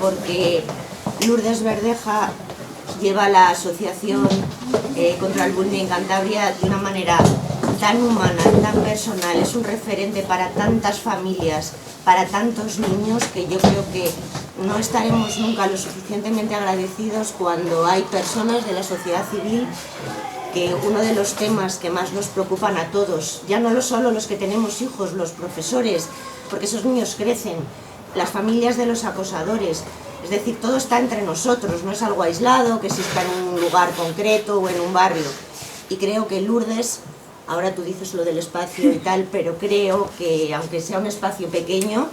porque Lourdes Verdeja lleva la asociación contra el bullying en Cantabria de una manera tan humana, tan personal. Es un referente para tantas familias, para tantos niños, que yo creo que no estaremos nunca lo suficientemente agradecidos cuando hay personas de la sociedad civil que uno de los temas que más nos preocupan a todos, ya no solo los que tenemos hijos, los profesores, porque esos niños crecen, las familias de los acosadores, es decir, todo está entre nosotros, no es algo aislado, que exista en un lugar concreto o en un barrio. Y creo que Lourdes, ahora tú dices lo del espacio y tal, pero creo que aunque sea un espacio pequeño,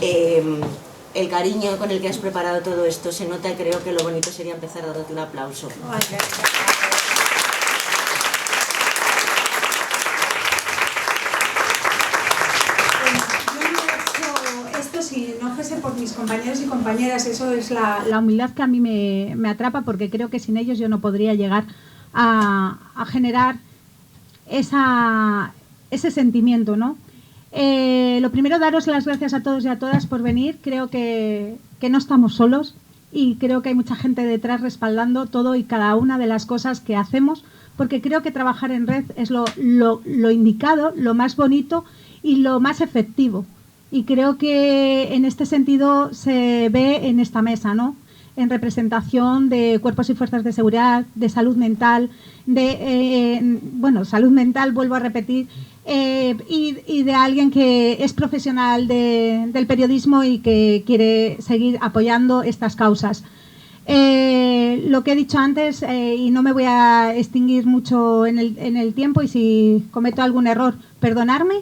el cariño con el que has preparado todo esto se nota, y creo que lo bonito sería empezar dándote un aplauso. Si no fuese por mis compañeros y compañeras, eso es la humildad que a mí me atrapa, porque creo que sin ellos yo no podría llegar a generar ese sentimiento, ¿no? Lo primero, daros las gracias a todos y a todas por venir. Creo que no estamos solos y creo que hay mucha gente detrás respaldando todo y cada una de las cosas que hacemos, porque creo que trabajar en red es lo indicado, lo más bonito y lo más efectivo. Y creo que en este sentido se ve en esta mesa, ¿no? En representación de cuerpos y fuerzas de seguridad, de salud mental, salud mental, vuelvo a repetir, y de alguien que es profesional del periodismo y que quiere seguir apoyando estas causas. Lo que he dicho antes, y no me voy a extinguir mucho en el tiempo, y si cometo algún error, perdonarme.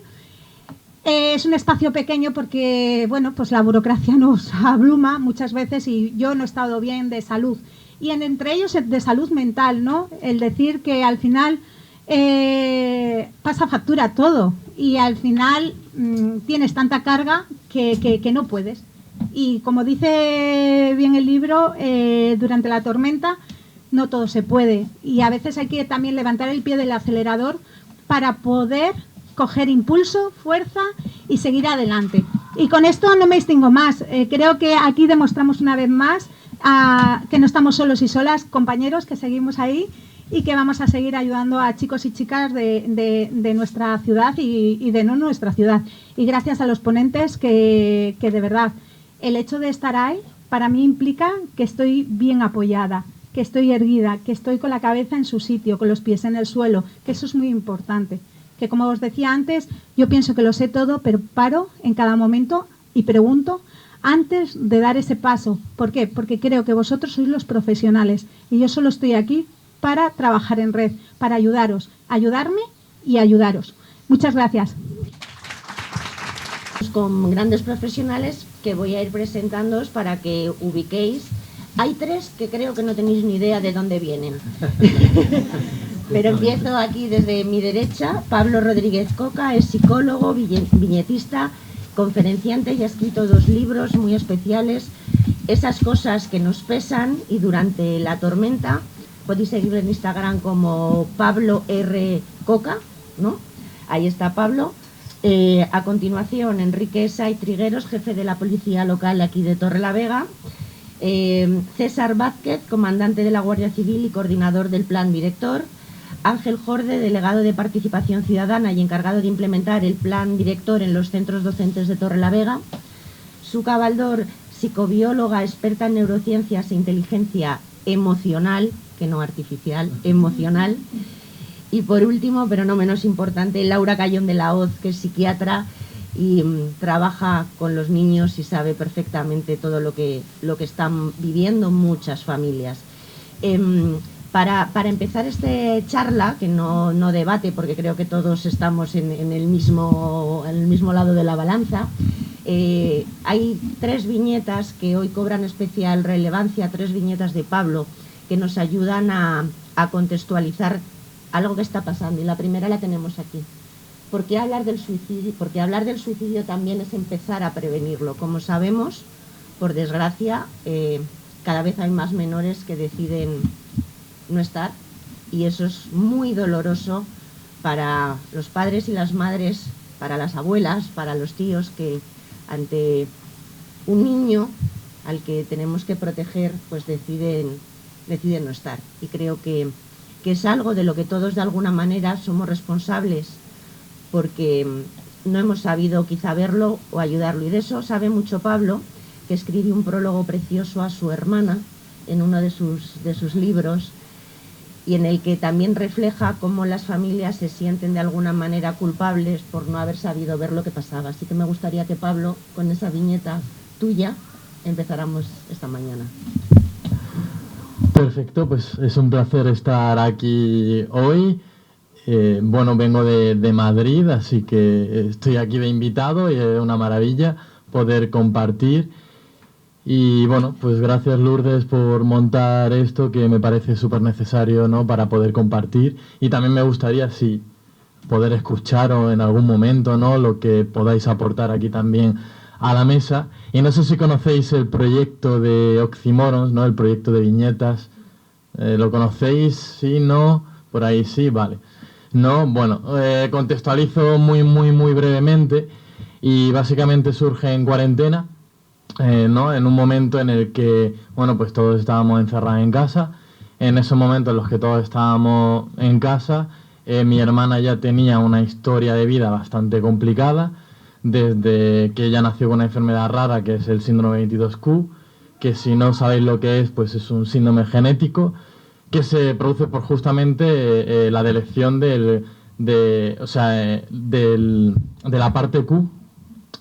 Es un espacio pequeño porque, bueno, pues la burocracia nos abruma muchas veces y yo no he estado bien de salud. Y entre ellos de salud mental, ¿no? El decir que al final pasa factura todo y al final tienes tanta carga que no puedes. Y como dice bien el libro, durante la tormenta no todo se puede. Y a veces hay que también levantar el pie del acelerador para poder coger impulso, fuerza y seguir adelante. Y con esto no me extingo más. Creo que aquí demostramos una vez más que no estamos solos y solas, compañeros, que seguimos ahí y que vamos a seguir ayudando a chicos y chicas de nuestra ciudad y de no nuestra ciudad. Y gracias a los ponentes que de verdad, el hecho de estar ahí para mí implica que estoy bien apoyada, que estoy erguida, que estoy con la cabeza en su sitio, con los pies en el suelo, que eso es muy importante. Que como os decía antes, yo pienso que lo sé todo, pero paro en cada momento y pregunto antes de dar ese paso. ¿Por qué? Porque creo que vosotros sois los profesionales y yo solo estoy aquí para trabajar en red, para ayudaros, ayudarme y ayudaros. Muchas gracias. Con grandes profesionales que voy a ir presentándoos para que ubiquéis. Hay tres que creo que no tenéis ni idea de dónde vienen. Pero empiezo aquí desde mi derecha. Pablo Rodríguez Coca es psicólogo, viñetista, conferenciante y ha escrito 2 libros muy especiales, Esas cosas que nos pesan y Durante la tormenta. Podéis seguirlo en Instagram como Pablo R. Coca, ¿no? Ahí está Pablo. A continuación, Enrique Say Trigueros, jefe de la policía local aquí de Torrelavega. César Vázquez, comandante de la Guardia Civil y coordinador del plan director. Ángel Jorde, delegado de Participación Ciudadana y encargado de implementar el plan director en los centros docentes de Torrelavega. Suca Baldor, psicobióloga, experta en neurociencias e inteligencia emocional, que no artificial, emocional. Y por último, pero no menos importante, Laura Cayón de la Hoz, que es psiquiatra y trabaja con los niños y sabe perfectamente todo lo que están viviendo muchas familias. Para empezar esta charla, que no debate, porque creo que todos estamos en el mismo lado de la balanza, hay 3 viñetas que hoy cobran especial relevancia, 3 viñetas de Pablo, que nos ayudan a contextualizar algo que está pasando. Y la primera la tenemos aquí. ¿Por qué hablar del suicidio? Porque hablar del suicidio también es empezar a prevenirlo. Como sabemos, por desgracia, cada vez hay más menores que deciden no estar, y eso es muy doloroso para los padres y las madres, para las abuelas, para los tíos, que ante un niño al que tenemos que proteger, pues deciden no estar. Y creo que es algo de lo que todos de alguna manera somos responsables, porque no hemos sabido quizá verlo o ayudarlo. Y de eso sabe mucho Pablo, que escribe un prólogo precioso a su hermana en uno de sus libros, y en el que también refleja cómo las familias se sienten de alguna manera culpables por no haber sabido ver lo que pasaba. Así que me gustaría que, Pablo, con esa viñeta tuya, empezáramos esta mañana. Perfecto, pues es un placer estar aquí hoy. Bueno, vengo de Madrid, así que estoy aquí de invitado y es una maravilla poder compartir. Y bueno, pues gracias Lourdes por montar esto, que me parece súper necesario, ¿no?, para poder compartir. Y también me gustaría, sí, poder escucharos en algún momento, ¿no?, lo que podáis aportar aquí también a la mesa. Y no sé si conocéis el proyecto de Oxímoron, ¿no?, el proyecto de viñetas. ¿Lo conocéis? ¿Sí? ¿No? Por ahí sí, vale. No, bueno, contextualizo muy brevemente. Y básicamente surge en cuarentena, ¿no?, en un momento en el que, bueno, pues todos estábamos encerrados en casa. En esos momentos en los que todos estábamos en casa, mi hermana ya tenía una historia de vida bastante complicada, desde que ella nació con una enfermedad rara, que es el síndrome 22q, que si no sabéis lo que es, pues es un síndrome genético que se produce por justamente la deleción de la parte Q,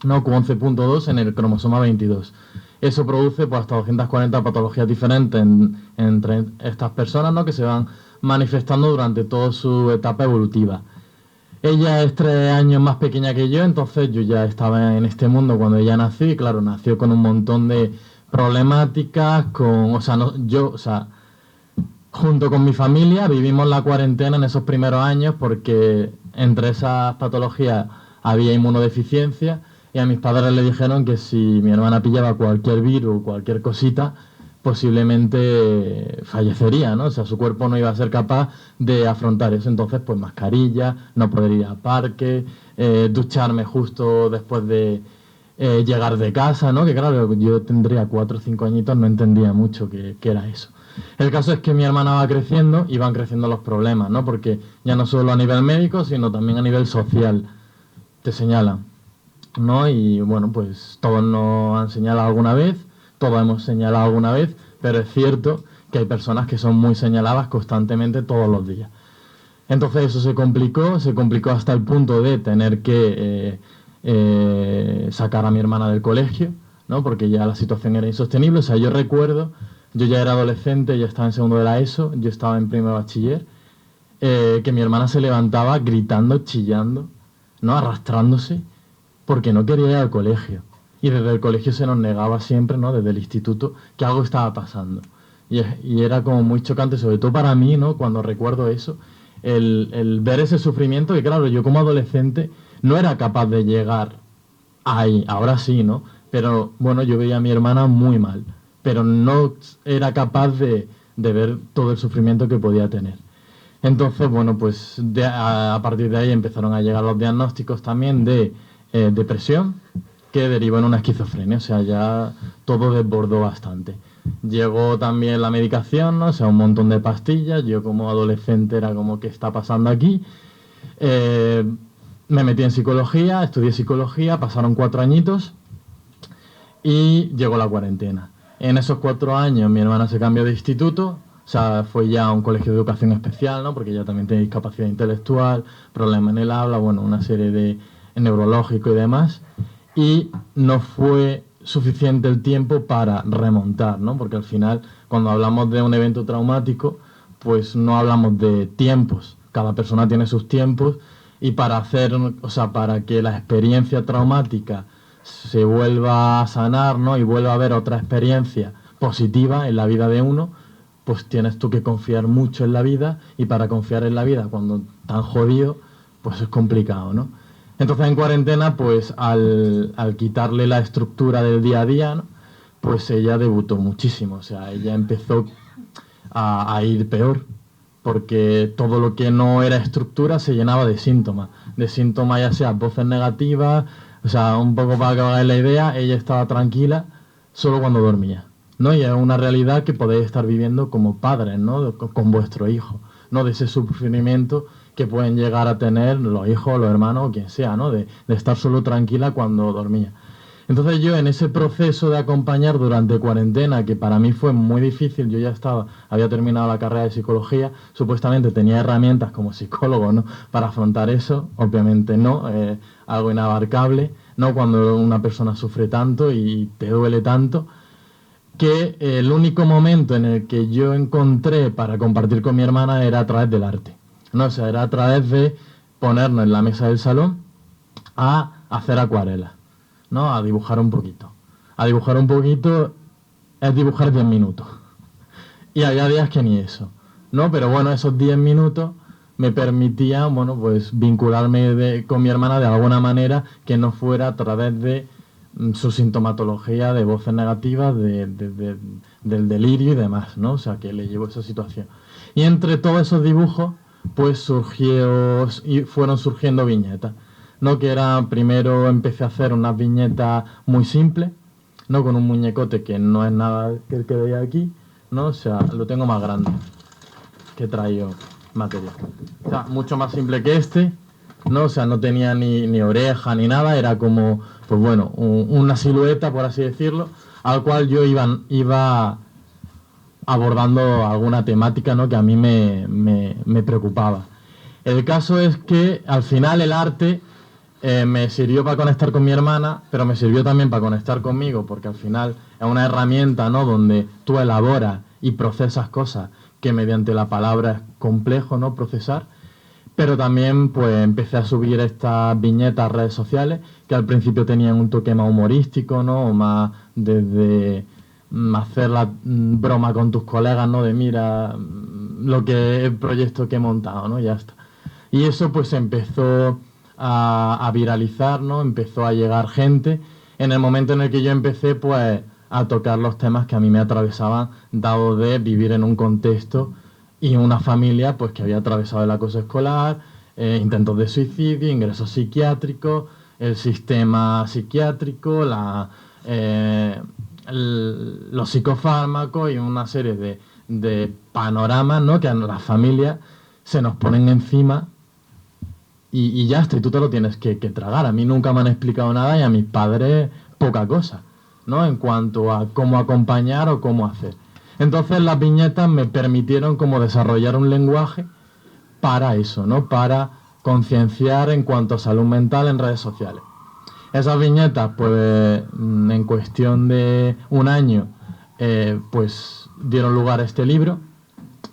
¿no?, Q11.2 en el cromosoma 22. Eso produce pues hasta 240 patologías diferentes entre estas personas, ¿no?, que se van manifestando durante toda su etapa evolutiva. Ella es 3 años más pequeña que yo, entonces yo ya estaba en este mundo cuando ella nació, y claro, nació con un montón de problemáticas, junto con mi familia vivimos la cuarentena en esos primeros años, porque entre esas patologías había inmunodeficiencia, y a mis padres le dijeron que si mi hermana pillaba cualquier virus, cualquier cosita, posiblemente fallecería, ¿no? O sea, su cuerpo no iba a ser capaz de afrontar eso. Entonces, pues mascarilla, no poder ir al parque, ducharme justo después de llegar de casa, ¿no? Que claro, yo tendría 4 o 5 añitos, no entendía mucho qué era eso. El caso es que mi hermana va creciendo y van creciendo los problemas, ¿no? Porque ya no solo a nivel médico, sino también a nivel social te señalan, ¿no? Y bueno, pues todos nos han señalado alguna vez, todos hemos señalado alguna vez, pero es cierto que hay personas que son muy señaladas constantemente todos los días. Entonces eso se complicó hasta el punto de tener que sacar a mi hermana del colegio, ¿no?, porque ya la situación era insostenible. O sea, yo recuerdo, yo ya era adolescente, ya estaba en segundo de la ESO, yo estaba en primero de bachiller, que mi hermana se levantaba gritando, chillando, ¿no?, arrastrándose, porque no quería ir al colegio. Y desde el colegio se nos negaba siempre, ¿no?, desde el instituto, que algo estaba pasando. Y era como muy chocante, sobre todo para mí, ¿no?, cuando recuerdo eso, el ver ese sufrimiento, que claro, yo como adolescente no era capaz de llegar ahí. Ahora sí, ¿no? Pero bueno, yo veía a mi hermana muy mal, pero no era capaz de ver todo el sufrimiento que podía tener. Entonces, bueno, pues a partir de ahí empezaron a llegar los diagnósticos también de depresión, que derivó en una esquizofrenia. O sea, ya todo desbordó bastante. Llegó también la medicación, ¿no? O sea, un montón de pastillas. Yo como adolescente era como, ¿qué está pasando aquí? Me metí en psicología, estudié psicología, pasaron 4 añitos y llegó la cuarentena. En esos 4 años mi hermana se cambió de instituto, o sea, fue ya a un colegio de educación especial, ¿no?, porque ella también tiene discapacidad intelectual, problemas en el habla, bueno, una serie de neurológico y demás, y no fue suficiente el tiempo para remontar, ¿no?, porque al final, cuando hablamos de un evento traumático, pues no hablamos de tiempos, cada persona tiene sus tiempos, y para que la experiencia traumática se vuelva a sanar, ¿no?, y vuelva a haber otra experiencia positiva en la vida de uno, pues tienes tú que confiar mucho en la vida, y para confiar en la vida cuando tan jodido, pues es complicado, ¿no? Entonces en cuarentena, pues al quitarle la estructura del día a día, ¿no?, pues ella debutó muchísimo. O sea, ella empezó a ir peor, porque todo lo que no era estructura se llenaba de síntomas ya sea voces negativas. O sea, un poco para que hagáis la idea, ella estaba tranquila, solo cuando dormía, ¿no? Y es una realidad que podéis estar viviendo como padres, ¿no? Con vuestro hijo, ¿no? De ese sufrimiento que pueden llegar a tener los hijos, los hermanos o quien sea, ¿no? De estar solo tranquila cuando dormía. Entonces yo en ese proceso de acompañar durante cuarentena, que para mí fue muy difícil, yo ya había terminado la carrera de psicología, supuestamente tenía herramientas como psicólogo, ¿no? Para afrontar eso, obviamente no, algo inabarcable, ¿no? Cuando una persona sufre tanto y te duele tanto, que el único momento en el que yo encontré para compartir con mi hermana era a través del arte, ¿no? O sea, era a través de ponernos en la mesa del salón a hacer acuarelas, ¿no? A dibujar un poquito. A dibujar un poquito es dibujar 10 minutos. Y había días que ni eso, ¿no? Pero bueno, esos 10 minutos me permitían, bueno, pues vincularme con mi hermana de alguna manera que no fuera a través de su sintomatología de voces negativas, del delirio y demás, ¿no? O sea, que le llevó esa situación. Y entre todos esos dibujos, pues fueron surgiendo viñetas, ¿no? Que era, primero empecé a hacer unas viñetas muy simples, ¿no? Con un muñecote que no es nada que el que veía aquí, ¿no? O sea, lo tengo más grande, que he traído material. O sea, mucho más simple que este, ¿no? O sea, no tenía ni oreja ni nada, era como, pues bueno, una silueta, por así decirlo, al cual yo iba abordando alguna temática, ¿no? Que a mí me preocupaba. El caso es que al final el arte me sirvió para conectar con mi hermana, pero me sirvió también para conectar conmigo, porque al final es una herramienta, ¿no? Donde tú elaboras y procesas cosas que mediante la palabra es complejo, ¿no? Procesar. Pero también pues empecé a subir estas viñetas a redes sociales, que al principio tenían un toque más humorístico, ¿no? O más desde hacer la broma con tus colegas, ¿no? De mira el proyecto que he montado, ¿no? Ya está. Y eso pues empezó a viralizar, ¿no? Empezó a llegar gente en el momento en el que yo empecé pues a tocar los temas que a mí me atravesaban, dado de vivir en un contexto y una familia pues que había atravesado el acoso escolar, intentos de suicidio, ingresos psiquiátricos, el sistema psiquiátrico, los psicofármacos y una serie de panoramas, ¿no? Que a las familias se nos ponen encima y ya está, y tú te lo tienes que tragar. A mí nunca me han explicado nada y a mis padres poca cosa, ¿no? En cuanto a cómo acompañar o cómo hacer. Entonces las viñetas me permitieron como desarrollar un lenguaje para eso, ¿no? Para concienciar en cuanto a salud mental en redes sociales. Esas viñetas, pues en cuestión de un año, pues dieron lugar a este libro.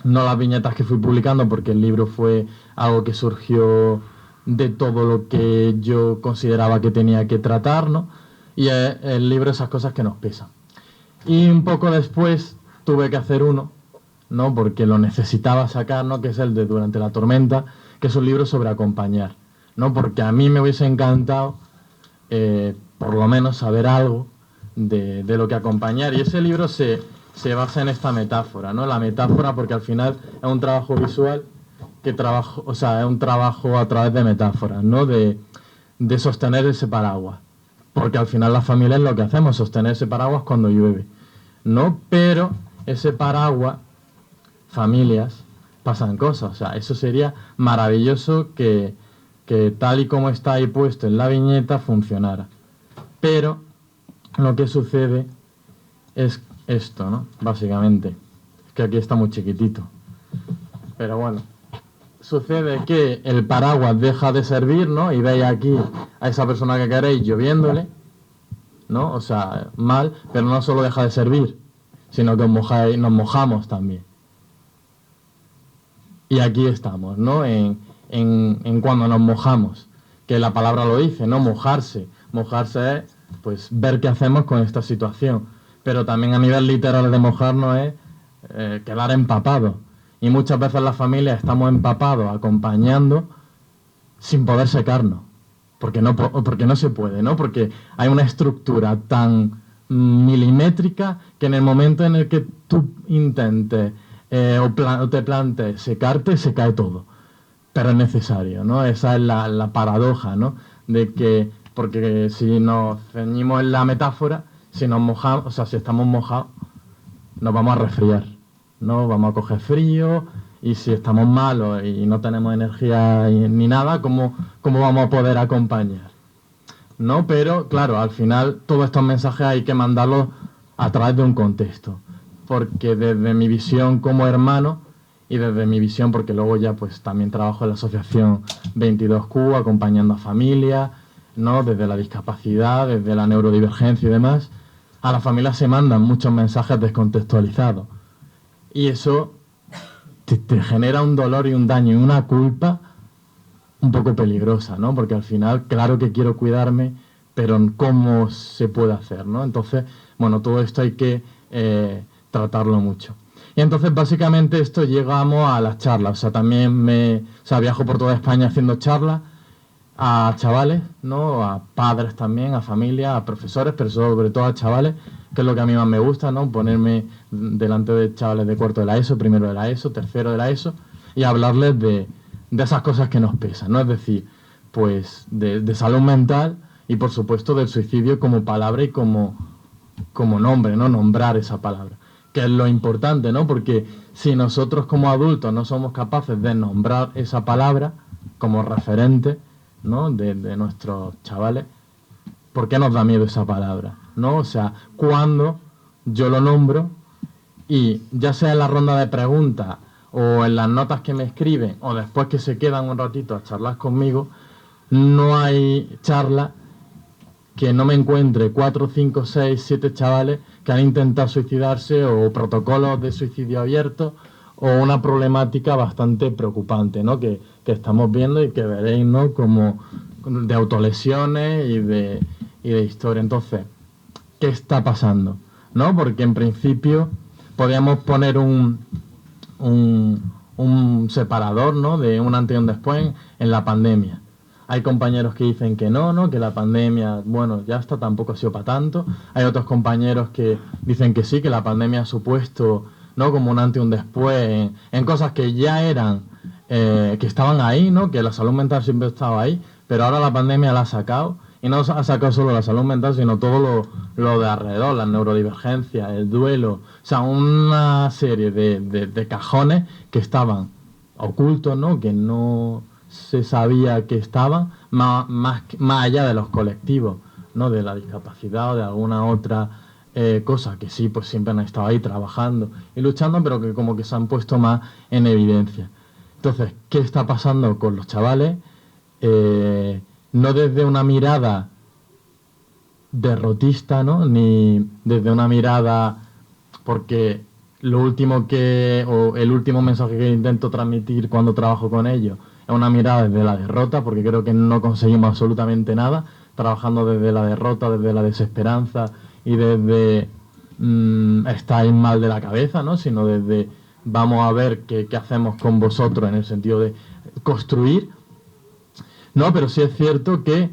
No las viñetas que fui publicando, porque el libro fue algo que surgió de todo lo que yo consideraba que tenía que tratar, ¿no? Y el libro, esas cosas que nos pesan. Y un poco después tuve que hacer uno, ¿no? Porque lo necesitaba sacar, ¿no? Que es el de Durante la tormenta, que es un libro sobre acompañar, ¿no? Porque a mí me hubiese encantado, por lo menos, saber algo de lo que acompañar. Y ese libro se basa en esta metáfora, ¿no? La metáfora, porque al final es un trabajo visual o sea, es un trabajo a través de metáforas, ¿no? De sostener ese paraguas. Porque al final las familias lo que hacemos, sostener ese paraguas cuando llueve, ¿no? Pero ese paraguas, familias, pasan cosas. O sea, eso sería maravilloso que tal y como está ahí puesto en la viñeta funcionara. Pero lo que sucede es esto, ¿no? Básicamente. Es que aquí está muy chiquitito. Pero bueno. Sucede que el paraguas deja de servir, ¿no? Y veis aquí a esa persona que queréis lloviéndole, ¿no? O sea, mal, pero no solo deja de servir, sino que nos mojamos también. Y aquí estamos, ¿no? En cuando nos mojamos, que la palabra lo dice, ¿no? Mojarse. Mojarse es, pues, ver qué hacemos con esta situación. Pero también a nivel literal de mojarnos es quedar empapado. Y muchas veces las familias estamos empapados, acompañando, sin poder secarnos. Porque no se puede, ¿no? Porque hay una estructura tan milimétrica que en el momento en el que tú intentes o te plantees secarte, se cae todo. Pero es necesario, ¿no? Esa es la paradoja, ¿no? De que, porque si nos ceñimos en la metáfora, si nos mojamos, o sea, si estamos mojados, nos vamos a resfriar, ¿no? Vamos a coger frío, y si estamos malos y no tenemos energía ni nada, ¿cómo vamos a poder acompañar? ¿No? Pero, claro, al final todos estos mensajes hay que mandarlos a través de un contexto, porque desde mi visión como hermano y desde mi visión, porque luego ya pues también trabajo en la asociación 22Q, acompañando a familias, ¿no? Desde la discapacidad, desde la neurodivergencia y demás, a las familias se mandan muchos mensajes descontextualizados. Y eso te genera un dolor y un daño y una culpa un poco peligrosa, ¿no? Porque al final, claro que quiero cuidarme, pero ¿cómo se puede hacer, no? Entonces, bueno, todo esto hay que tratarlo mucho. Y entonces, básicamente, esto llegamos a las charlas. O sea, también viajo por toda España haciendo charlas a chavales, ¿no? A padres también, a familias, a profesores, pero sobre todo a chavales, que es lo que a mí más me gusta, ¿no? Ponerme delante de chavales de cuarto de la ESO, primero de la ESO, tercero de la ESO, y hablarles de esas cosas que nos pesan, ¿no? Es decir, pues de salud mental y, por supuesto, del suicidio como palabra y como nombre, ¿no? Nombrar esa palabra, que es lo importante, ¿no? Porque si nosotros como adultos no somos capaces de nombrar esa palabra como referente, ¿no? de nuestros chavales, ¿por qué nos da miedo esa palabra? ¿No? O sea, cuando yo lo nombro y ya sea en la ronda de preguntas o en las notas que me escriben o después que se quedan un ratito a charlar conmigo, no hay charla que no me encuentre 4, 5, 6, 7 chavales que han intentado suicidarse o protocolos de suicidio abierto o una problemática bastante preocupante, ¿no? que estamos viendo y que veréis, ¿no? Como de autolesiones y de historia. Entonces, ¿qué está pasando? ¿No? Porque en principio podríamos poner un separador, ¿no? De un antes y un después en la pandemia. Hay compañeros que dicen que no, que la pandemia, bueno, ya está, tampoco ha sido para tanto. Hay otros compañeros que dicen que sí, que la pandemia ha supuesto, ¿no? Como un antes y un después en cosas que ya eran, que estaban ahí, ¿no? Que la salud mental siempre estaba ahí, pero ahora la pandemia la ha sacado. Y no ha sacado solo la salud mental, sino todo lo de alrededor, la neurodivergencia, el duelo. O sea, una serie de cajones que estaban ocultos, ¿no? Que no se sabía que estaban, más allá de los colectivos, ¿no? De la discapacidad o de alguna otra cosa que sí, pues siempre han estado ahí trabajando y luchando, pero que como que se han puesto más en evidencia. Entonces, ¿qué está pasando con los chavales? No desde una mirada derrotista, ¿no? Ni desde una mirada, porque el último mensaje que intento transmitir cuando trabajo con ellos es una mirada desde la derrota, porque creo que no conseguimos absolutamente nada, trabajando desde la derrota, desde la desesperanza y desde estar mal de la cabeza, ¿no? Sino desde vamos a ver qué hacemos con vosotros en el sentido de construir. No, pero sí es cierto que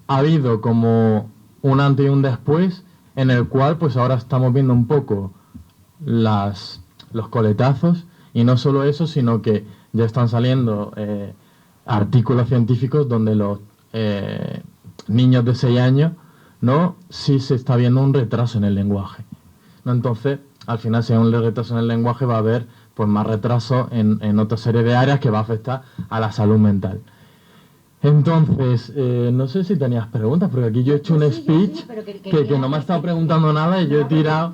ha habido como un antes y un después en el cual pues ahora estamos viendo un poco los coletazos y no solo eso, sino que ya están saliendo artículos científicos donde los niños de 6 años, ¿no? Sí se está viendo un retraso en el lenguaje, ¿no? Entonces, al final si hay un retraso en el lenguaje va a haber pues más retraso en otra serie de áreas que va a afectar a la salud mental. Entonces, no sé si tenías preguntas, porque aquí yo he hecho un speech que no me ha estado preguntando nada y yo he tirado.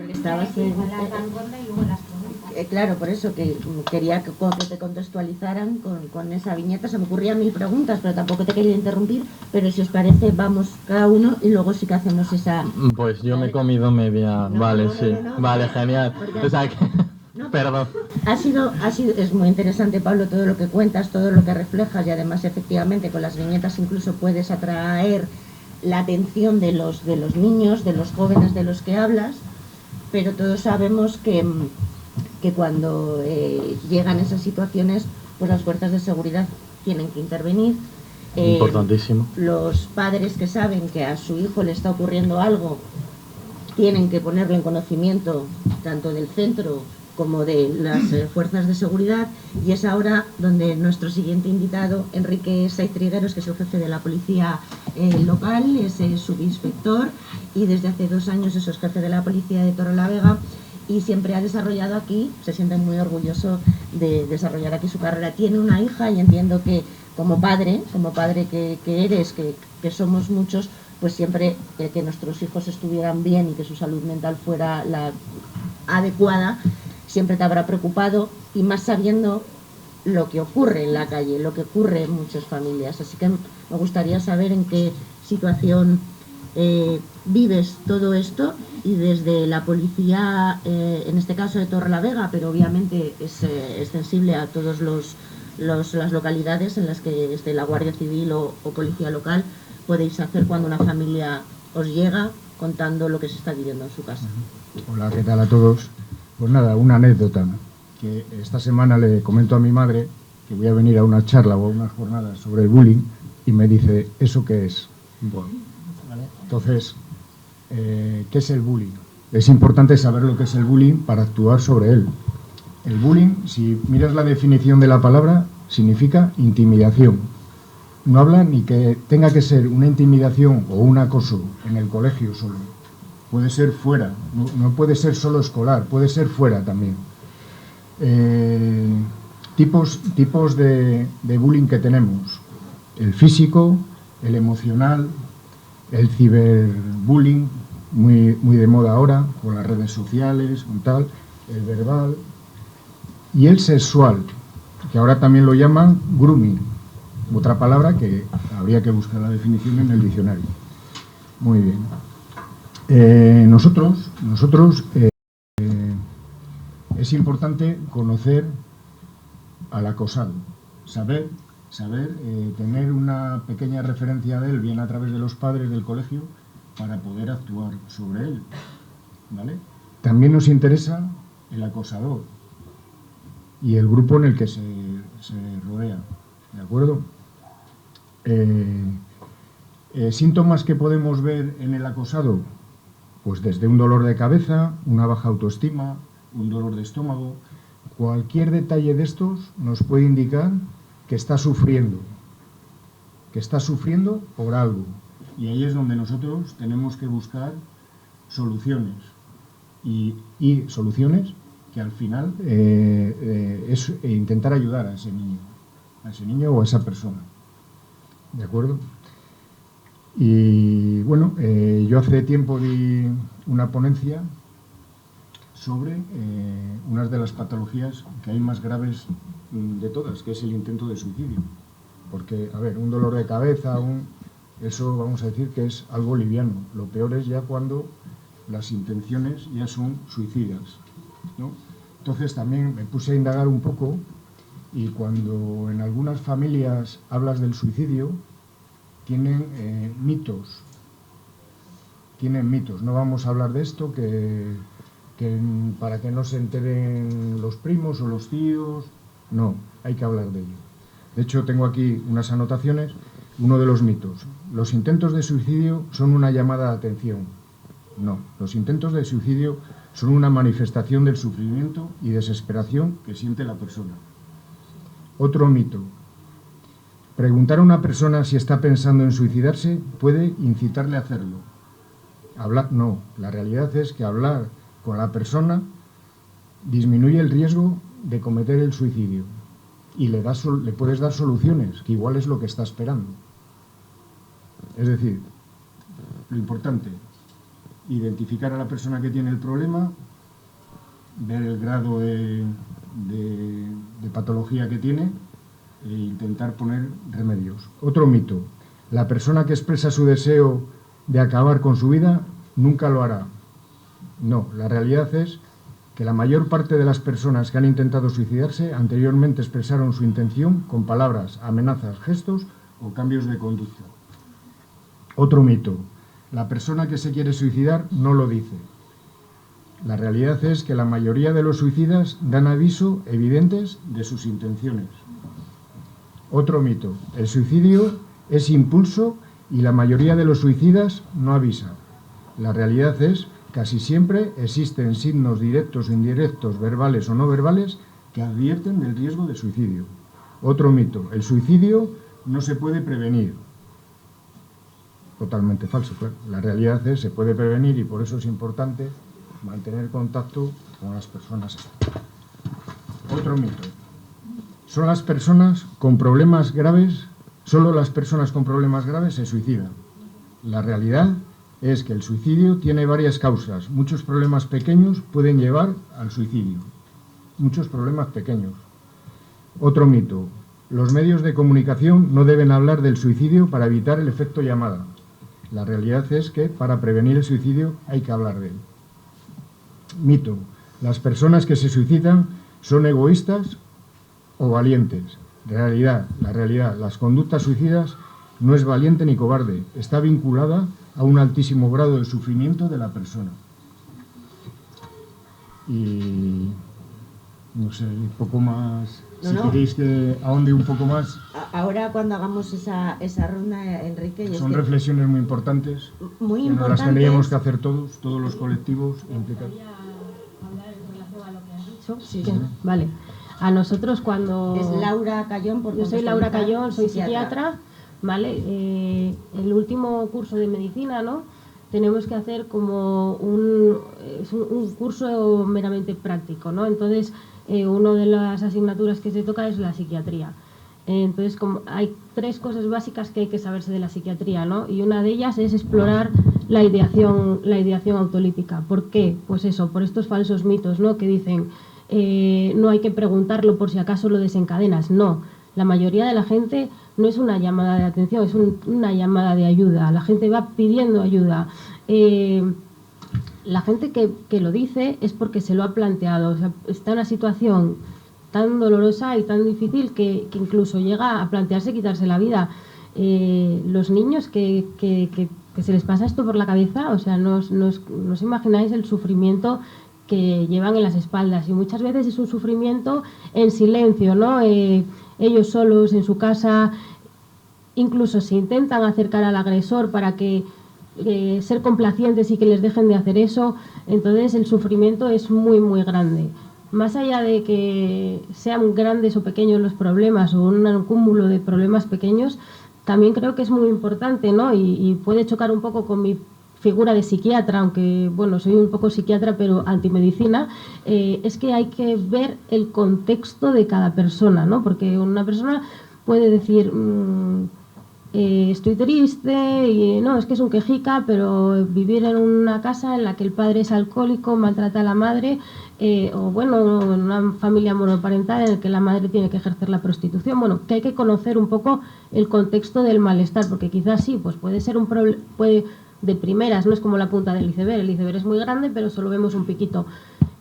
Claro, por eso que quería que te contextualizaran con esa viñeta. Se me ocurrían 1000 preguntas, pero tampoco te quería interrumpir. Pero si os parece, vamos cada uno y luego sí que hacemos esa... Pues yo me he comido media... Vale, sí. Vale, genial. O sea que... Perdón. Es muy interesante, Pablo, todo lo que cuentas, todo lo que reflejas y además efectivamente con las viñetas incluso puedes atraer la atención de los niños, de los jóvenes de los que hablas, pero todos sabemos que cuando llegan esas situaciones, pues las fuerzas de seguridad tienen que intervenir. Importantísimo. Los padres que saben que a su hijo le está ocurriendo algo tienen que ponerlo en conocimiento tanto del centro como de las fuerzas de seguridad, y es ahora donde nuestro siguiente invitado, Enrique Saiz Trigueros, que es el jefe de la policía local, es subinspector y desde hace 2 años es jefe de la policía de Torrelavega, y siempre ha desarrollado aquí, se siente muy orgulloso de desarrollar aquí su carrera. Tiene una hija y entiendo que como padre que eres, que somos muchos, pues siempre que nuestros hijos estuvieran bien y que su salud mental fuera la adecuada, siempre te habrá preocupado, y más sabiendo lo que ocurre en la calle, lo que ocurre en muchas familias. Así que me gustaría saber en qué situación vives todo esto, y desde la policía, en este caso de Torrelavega, pero obviamente es extensible a todas las localidades en las que esté la Guardia Civil o policía local, podéis hacer cuando una familia os llega contando lo que se está viviendo en su casa. Hola, ¿qué tal a todos? Pues nada, una anécdota, ¿no? Que esta semana le comento a mi madre que voy a venir a una charla o a unas jornadas sobre el bullying, y me dice, ¿eso qué es? Bueno, ¿vale? Entonces, ¿qué es el bullying? Es importante saber lo que es el bullying para actuar sobre él. El bullying, si miras la definición de la palabra, significa intimidación. No habla ni que tenga que ser una intimidación o un acoso en el colegio solo. Puede ser fuera, no puede ser solo escolar, puede ser fuera también. Tipos de bullying que tenemos: el físico, el emocional, el ciberbullying, muy de moda ahora, con las redes sociales, con tal, el verbal, y el sexual, que ahora también lo llaman grooming, otra palabra que habría que buscar la definición en el diccionario. Muy bien. Nosotros es importante conocer al acosado, saber tener una pequeña referencia de él, bien a través de los padres del colegio, para poder actuar sobre él, ¿vale? También nos interesa el acosador y el grupo en el que se rodea, ¿de acuerdo? Síntomas que podemos ver en el acosado, pues desde un dolor de cabeza, una baja autoestima, un dolor de estómago. Cualquier detalle de estos nos puede indicar que está sufriendo por algo, y ahí es donde nosotros tenemos que buscar soluciones, y soluciones que al final es intentar ayudar a ese niño o a esa persona, ¿de acuerdo? Y bueno, yo hace tiempo di una ponencia sobre unas de las patologías que hay más graves de todas, que es el intento de suicidio. Porque, a ver, un dolor de cabeza, eso vamos a decir que es algo liviano. Lo peor es ya cuando las intenciones ya son suicidas, ¿no? Entonces también me puse a indagar un poco, y cuando en algunas familias hablas del suicidio, tienen mitos. No vamos a hablar de esto, que para que no se enteren los primos o los tíos. No, hay que hablar de ello. De hecho, tengo aquí unas anotaciones. Uno de los mitos: los intentos de suicidio son una llamada de atención. No, los intentos de suicidio son una manifestación del sufrimiento y desesperación que siente la persona. Otro mito: preguntar a una persona si está pensando en suicidarse puede incitarle a hacerlo. No, la realidad es que hablar con la persona disminuye el riesgo de cometer el suicidio, y le puedes dar soluciones, que igual es lo que está esperando. Es decir, lo importante, identificar a la persona que tiene el problema, ver el grado de patología que tiene, e intentar poner remedios. Otro mito: la persona que expresa su deseo de acabar con su vida nunca lo hará. No, la realidad es que la mayor parte de las personas que han intentado suicidarse anteriormente expresaron su intención con palabras, amenazas, gestos o cambios de conducta. Otro mito: la persona que se quiere suicidar no lo dice. La realidad es que la mayoría de los suicidas dan aviso evidentes de sus intenciones. Otro mito: el suicidio es impulso y la mayoría de los suicidas no avisa. La realidad es Casi siempre existen signos directos o indirectos, verbales o no verbales, que advierten del riesgo de suicidio. Otro mito, el suicidio no se puede prevenir. Totalmente falso, claro. La realidad es que se puede prevenir y por eso es importante mantener contacto con las personas. Otro mito, son las personas con problemas graves, solo las personas con problemas graves se suicidan. La realidad es que el suicidio tiene varias causas. Muchos problemas pequeños pueden llevar al suicidio. Muchos problemas pequeños. Otro mito. Los medios de comunicación no deben hablar del suicidio para evitar el efecto llamada. La realidad es que para prevenir el suicidio hay que hablar de él. Mito. Las personas que se suicidan son egoístas o valientes. La realidad, las conductas suicidas no es valiente ni cobarde. Está vinculada a un altísimo grado de sufrimiento de la persona. Y no sé, un poco más, si queréis que ahonde un poco más. Ahora cuando hagamos esa ronda, Enrique... Son reflexiones muy importantes, muy que nos las tendríamos que hacer todos los colectivos implicados. Hablar en relación a lo que has dicho. Sí. Vale. A nosotros cuando... Es Laura Cayón. Yo soy Laura Cayón, soy psiquiatra. ¿Vale? El último curso de medicina, ¿no? Tenemos que hacer como un curso meramente práctico, ¿no? Entonces, una de las asignaturas que se toca es la psiquiatría. Entonces, como hay 3 cosas básicas que hay que saberse de la psiquiatría, ¿no? Y una de ellas es explorar la ideación autolítica. ¿Por qué? Pues eso, por estos falsos mitos, ¿no? Que dicen, no hay que preguntarlo por si acaso lo desencadenas. No, la mayoría de la gente no es una llamada de atención, es una llamada de ayuda. La gente va pidiendo ayuda. La gente que lo dice es porque se lo ha planteado. O sea, está en una situación tan dolorosa y tan difícil que incluso llega a plantearse quitarse la vida. Los niños que se les pasa esto por la cabeza, o sea, no os imagináis el sufrimiento que llevan en las espaldas, y muchas veces es un sufrimiento en silencio, ¿no? Ellos solos en su casa, incluso se intentan acercar al agresor para que ser complacientes y que les dejen de hacer eso. Entonces el sufrimiento es muy muy grande. Más allá de que sean grandes o pequeños los problemas o un cúmulo de problemas pequeños, también creo que es muy importante, ¿no? Y puede chocar un poco con mi figura de psiquiatra, aunque bueno, soy un poco psiquiatra pero antimedicina, es que hay que ver el contexto de cada persona, ¿no? Porque una persona puede decir estoy triste y no, es que es un quejica, pero vivir en una casa en la que el padre es alcohólico, maltrata a la madre, o bueno, en una familia monoparental en la que la madre tiene que ejercer la prostitución, bueno, que hay que conocer un poco el contexto del malestar, porque quizás sí, pues puede ser un problema, de primeras, no es como la punta del iceberg. El iceberg es muy grande, pero solo vemos un piquito.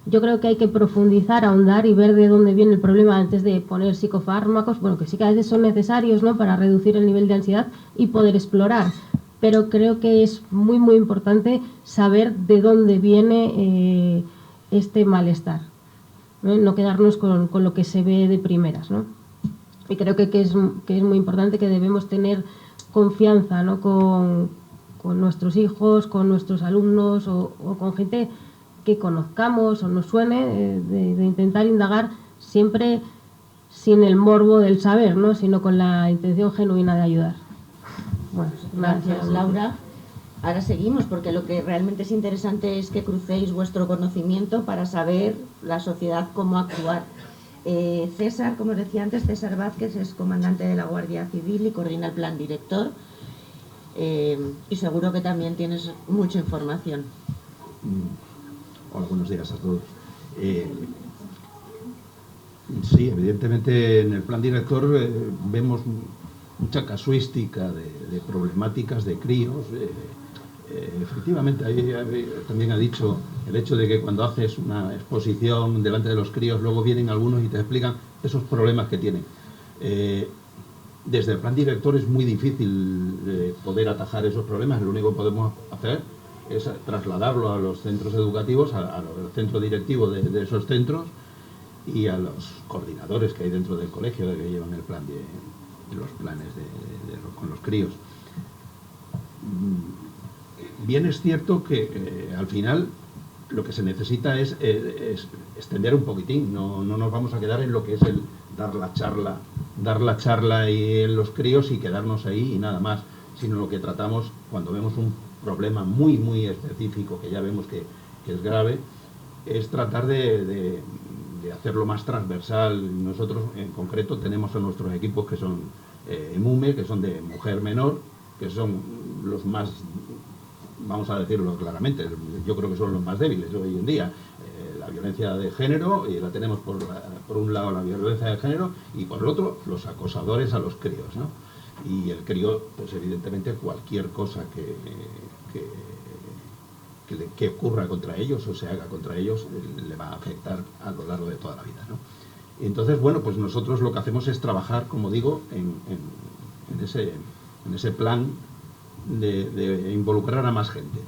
Yo creo que hay que profundizar, ahondar y ver de dónde viene el problema antes de poner psicofármacos, bueno, que sí que a veces son necesarios, ¿no?, para reducir el nivel de ansiedad y poder explorar. Pero creo que es muy, muy importante saber de dónde viene este malestar, ¿no? No quedarnos con lo que se ve de primeras, ¿no? Y creo que es muy importante, que debemos tener confianza, ¿no?, con nuestros hijos, con nuestros alumnos o con gente que conozcamos o nos suene, de intentar indagar siempre sin el morbo del saber, ¿no?, sino con la intención genuina de ayudar. Bueno, gracias, Laura. Ahora seguimos, porque lo que realmente es interesante es que crucéis vuestro conocimiento para saber la sociedad cómo actuar. César, como os decía antes, César Vázquez es comandante de la Guardia Civil y coordina el plan director. Y seguro que también tienes mucha información. Hola, buenos días a todos. Sí, evidentemente en el plan director vemos mucha casuística de problemáticas de críos. Efectivamente, ahí también ha dicho el hecho de que cuando haces una exposición delante de los críos, luego vienen algunos y te explican esos problemas que tienen. Desde el plan director es muy difícil poder atajar esos problemas. Lo único que podemos hacer es trasladarlo a los centros educativos, al centro directivo de esos centros y a los coordinadores que hay dentro del colegio que llevan el plan los planes con los críos. bien es cierto que al final lo que se necesita es extender un poquitín, no nos vamos a quedar en lo que es el dar la charla y en los críos y quedarnos ahí y nada más, sino lo que tratamos cuando vemos un problema muy, muy específico, que ya vemos que es grave, es tratar de hacerlo más transversal. Nosotros en concreto tenemos a nuestros equipos que son MUME, que son de mujer menor, que son los más, vamos a decirlo claramente, yo creo que son los más débiles hoy en día. La violencia de género, y la tenemos por un lado la violencia de género, y por el otro los acosadores a los críos, ¿no? Y el crío, pues evidentemente cualquier cosa que ocurra contra ellos o se haga contra ellos le va a afectar a lo largo de toda la vida, ¿no? Entonces, bueno, pues nosotros lo que hacemos es trabajar, como digo, en ese plan de involucrar a más gente,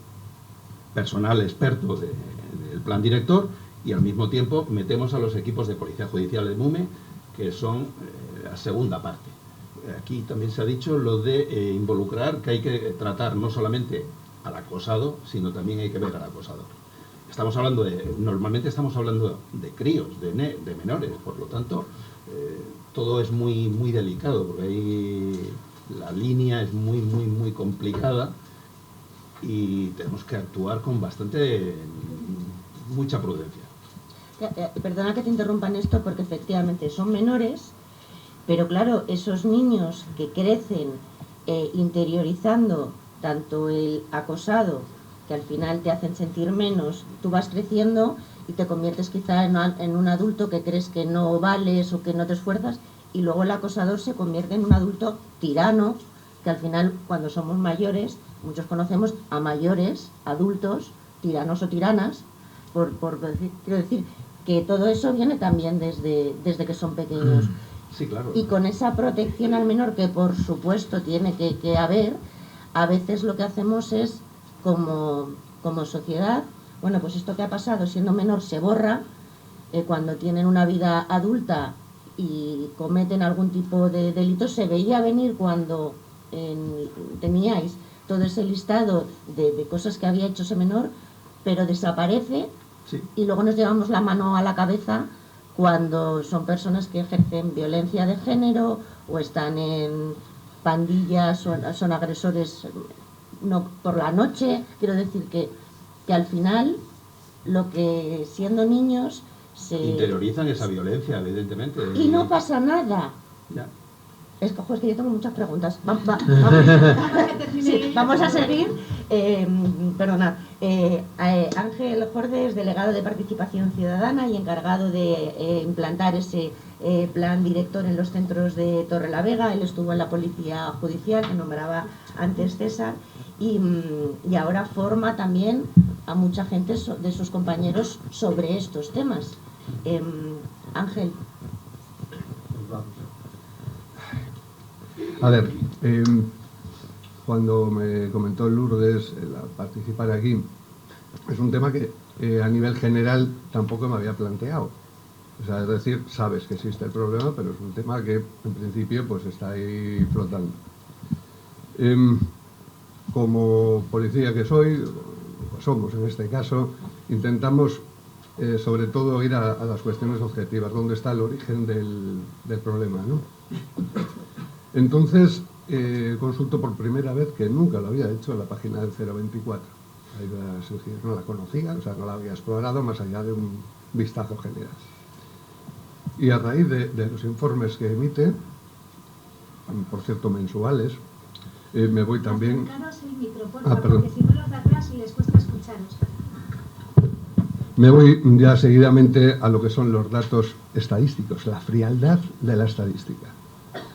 personal experto del plan director, y al mismo tiempo metemos a los equipos de Policía Judicial de MUME, que son la segunda parte. Aquí también se ha dicho lo de involucrar, que hay que tratar no solamente al acosado, sino también hay que ver al acosador. Normalmente estamos hablando de críos, de menores, por lo tanto, todo es muy, muy delicado, porque ahí la línea es muy, muy, muy complicada y tenemos que actuar con mucha prudencia. Perdona que te interrumpa en esto, porque efectivamente son menores, pero claro, esos niños que crecen interiorizando tanto el acosado, que al final te hacen sentir menos, tú vas creciendo y te conviertes quizá en un adulto que crees que no vales o que no te esfuerzas, y luego el acosador se convierte en un adulto tirano, que al final, cuando somos mayores, muchos conocemos a mayores, adultos, tiranos o tiranas, quiero decir que todo eso viene también desde que son pequeños. Sí, claro. Y con esa protección al menor, que por supuesto tiene que haber, a veces lo que hacemos es, como sociedad, bueno, pues esto que ha pasado siendo menor se borra, cuando tienen una vida adulta y cometen algún tipo de delito, se veía venir cuando teníais todo ese listado de cosas que había hecho ese menor, pero desaparece. Sí. Y luego nos llevamos la mano a la cabeza cuando son personas que ejercen violencia de género o están en pandillas, son agresores no por la noche. Quiero decir que al final, lo que siendo niños se interiorizan esa violencia, evidentemente. Y no pasa nada. Ya. Es que yo tengo muchas preguntas. Sí, vamos a seguir. Ángel Jordes, delegado de Participación Ciudadana y encargado de implantar ese plan director en los centros de Torrelavega. Él estuvo en la Policía Judicial, que nombraba antes César, y ahora forma también a mucha gente de sus compañeros sobre estos temas. Ángel. A ver, cuando me comentó Lourdes participar aquí, es un tema que a nivel general tampoco me había planteado. O sea, es decir, sabes que existe el problema, pero es un tema que en principio pues está ahí flotando. Como policía que soy, somos en este caso, intentamos sobre todo ir a las cuestiones objetivas, dónde está el origen del problema, ¿no? Entonces, consulto por primera vez, que nunca lo había hecho, en la página del 024. No la conocía, o sea, no la había explorado más allá de un vistazo general. Y a raíz de los informes que emite, por cierto mensuales, me voy también... Acercaros el micrófono, porque si no los de atrás les cuesta escucharos. Me voy ya seguidamente a lo que son los datos estadísticos, la frialdad de la estadística.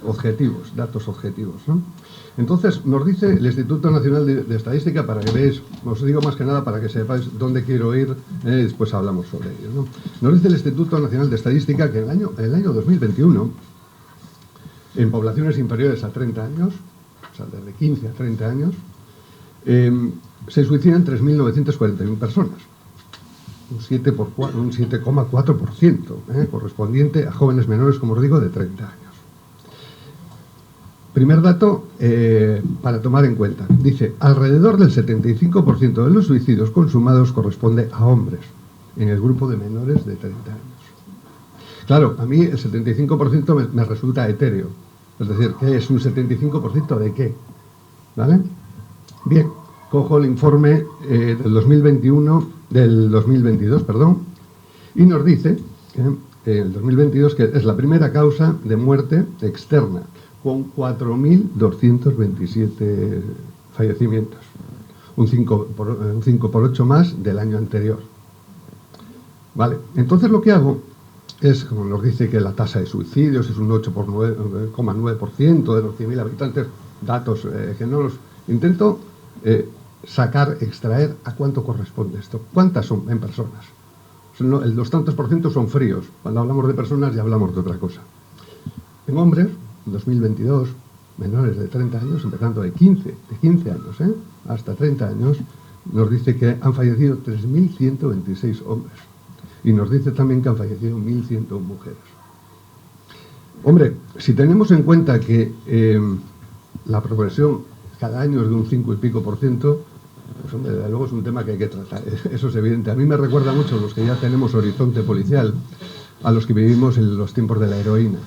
Objetivos, datos objetivos, ¿no? Entonces, nos dice el Instituto Nacional de Estadística, para que veáis, os digo más que nada para que sepáis dónde quiero ir, después hablamos sobre ello, ¿no? Nos dice el Instituto Nacional de Estadística que en el año 2021, en poblaciones inferiores a 30 años, o sea, desde 15 a 30 años, se suicidan 3.941 personas, un 7,4%, correspondiente a jóvenes menores, como os digo, de 30 años. primer dato para tomar en cuenta. Dice, alrededor del 75% de los suicidios consumados corresponde a hombres, en el grupo de menores de 30 años. Claro, a mí el 75% me resulta etéreo. Es decir, ¿qué es un 75% de qué? ¿Vale? Bien, cojo el informe del 2022, y nos dice el 2022 que es la primera causa de muerte externa, con 4.227 fallecimientos, un 5 por 8 más del año anterior. Vale, entonces lo que hago es, como nos dice que la tasa de suicidios es un 8,9% de los 100.000 habitantes, datos que no los intento extraer a cuánto corresponde esto, cuántas son en personas. Los tantos por ciento son fríos, cuando hablamos de personas ya hablamos de otra cosa. En hombres, en 2022, menores de 30 años, empezando de 15 años hasta 30 años, nos dice que han fallecido 3.126 hombres. Y nos dice también que han fallecido 1.101 mujeres. Hombre, si tenemos en cuenta que la progresión cada año es de un 5 y pico %, pues hombre, desde luego es un tema que hay que tratar. Eso es evidente. A mí me recuerda mucho a los que ya tenemos horizonte policial, a los que vivimos en los tiempos de la heroína.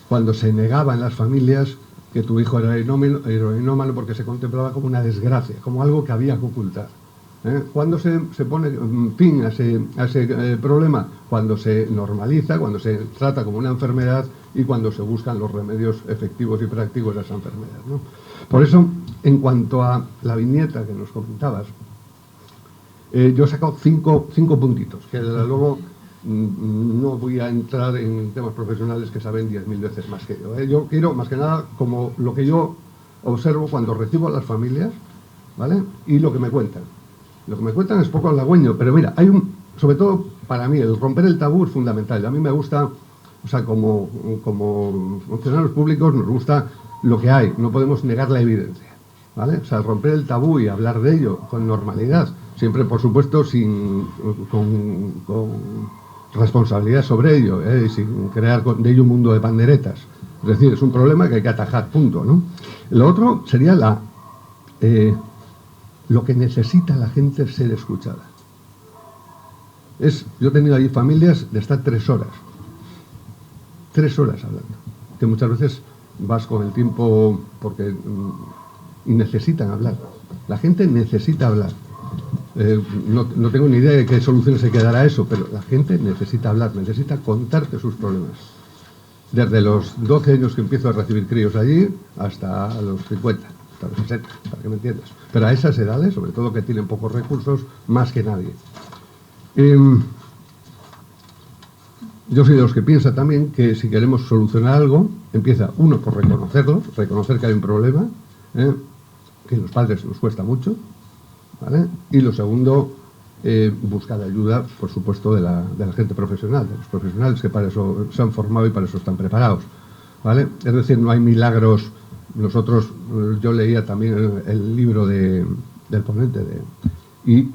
Cuando se negaba en las familias que tu hijo era heroinómano porque se contemplaba como una desgracia, como algo que había que ocultar. ¿Cuándo se pone fin a ese problema? Cuando se normaliza, cuando se trata como una enfermedad y cuando se buscan los remedios efectivos y prácticos de esa enfermedad, ¿no? Por eso, en cuanto a la viñeta que nos comentabas, yo he sacado cinco puntitos, que desde luego no voy a entrar en temas profesionales que saben 10.000 veces más que yo. Yo quiero, más que nada, como lo que yo observo cuando recibo a las familias, ¿vale? Y lo que me cuentan. Lo que me cuentan es poco halagüeño, pero mira, sobre todo para mí, el romper el tabú es fundamental. A mí me gusta, o sea, como funcionarios públicos nos gusta lo que hay, no podemos negar la evidencia, ¿vale? O sea, romper el tabú y hablar de ello con normalidad, siempre, por supuesto, con responsabilidad sobre ello, y sin crear de ello un mundo de panderetas. Es decir, es un problema que hay que atajar, punto, ¿no? Lo otro sería lo que necesita la gente es ser escuchada. Yo he tenido ahí familias de estar 3 horas. 3 horas hablando. Que muchas veces vas con el tiempo y necesitan hablar. La gente necesita hablar. No tengo ni idea de qué soluciones se quedará a eso, pero la gente necesita hablar, necesita contarte sus problemas. Desde los 12 años que empiezo a recibir críos allí hasta los 50. Hasta los 60, para que me entiendas. Pero a esas edades, sobre todo que tienen pocos recursos, más que nadie. Yo soy de los que piensa también que si queremos solucionar algo, empieza uno por reconocerlo, reconocer que hay un problema, que los padres nos cuesta mucho, ¿vale? Y lo segundo, buscar ayuda, por supuesto, de la gente profesional, de los profesionales que para eso se han formado y para eso están preparados, ¿vale? Es decir, no hay milagros. Yo leía también el libro del ponente y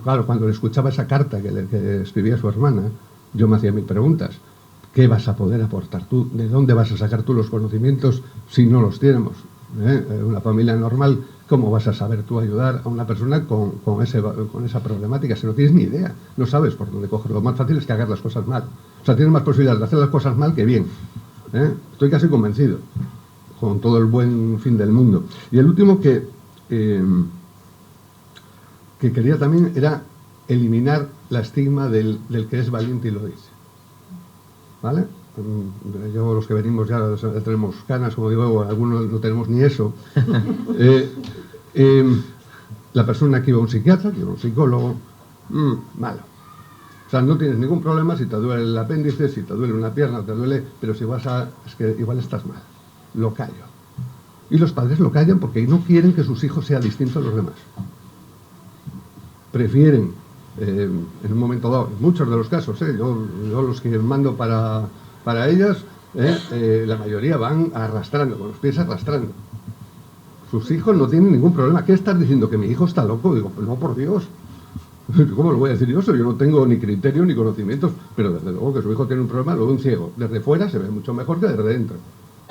claro, cuando le escuchaba esa carta que escribía su hermana, yo me hacía 1000 preguntas. ¿Qué vas a poder aportar tú? ¿De dónde vas a sacar tú los conocimientos si no los tenemos? Una familia normal, ¿cómo vas a saber tú ayudar a una persona con esa problemática? Si no tienes ni idea, no sabes por dónde coger. Lo más fácil es que hagas las cosas mal. O sea, tienes más posibilidades de hacer las cosas mal que bien. Estoy casi convencido, con todo el buen fin del mundo. Y el último que quería también era eliminar la estigma del que es valiente y lo dice, ¿vale? Yo, los que venimos ya tenemos canas, como digo, algunos no tenemos ni eso. La persona que iba a un psiquiatra, que iba a un psicólogo, malo. O sea, no tienes ningún problema si te duele el apéndice, si te duele una pierna, pero si es que igual estás mal. Lo callo. Y los padres lo callan porque no quieren que sus hijos sean distintos a los demás. Prefieren, en un momento dado, en muchos de los casos, yo los que mando para ellas, la mayoría van arrastrando, con los pies arrastrando. Sus hijos no tienen ningún problema. ¿Qué estás diciendo? ¿Que mi hijo está loco? Digo, pues no, por Dios. ¿Cómo lo voy a decir yo? Yo no tengo ni criterio ni conocimientos, pero desde luego que su hijo tiene un problema, lo ve un ciego. Desde fuera se ve mucho mejor que desde dentro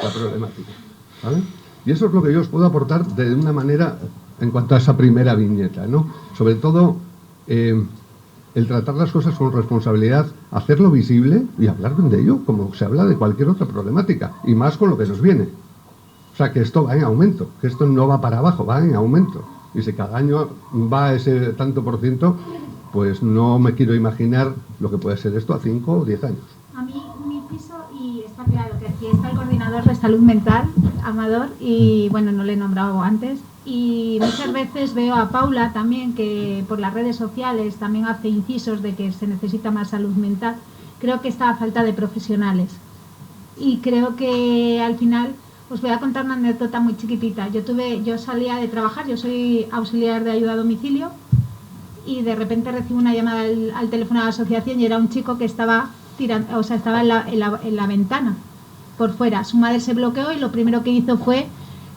la problemática. ¿vale? Y eso es lo que yo os puedo aportar de una manera en cuanto a esa primera viñeta, ¿no? Sobre todo, el tratar las cosas con responsabilidad, hacerlo visible y hablar de ello como se habla de cualquier otra problemática, y más con lo que nos viene. O sea, que esto va en aumento, que esto no va para abajo, va en aumento. Y si cada año va ese tanto por ciento, pues no me quiero imaginar lo que puede ser esto a 5 o 10 años. A mí, mi piso, y está claro que aquí está el coordinador de salud mental, Amador, y bueno, no le he nombrado antes, y muchas veces veo a Paula también, que por las redes sociales también hace incisos de que se necesita más salud mental. Creo que está a falta de profesionales. Y creo que al final, os voy a contar una anécdota muy chiquitita. Yo salía de trabajar, yo soy auxiliar de ayuda a domicilio, y de repente recibo una llamada al teléfono de la asociación y era un chico que estaba estaba en la ventana, por fuera. Su madre se bloqueó y lo primero que hizo fue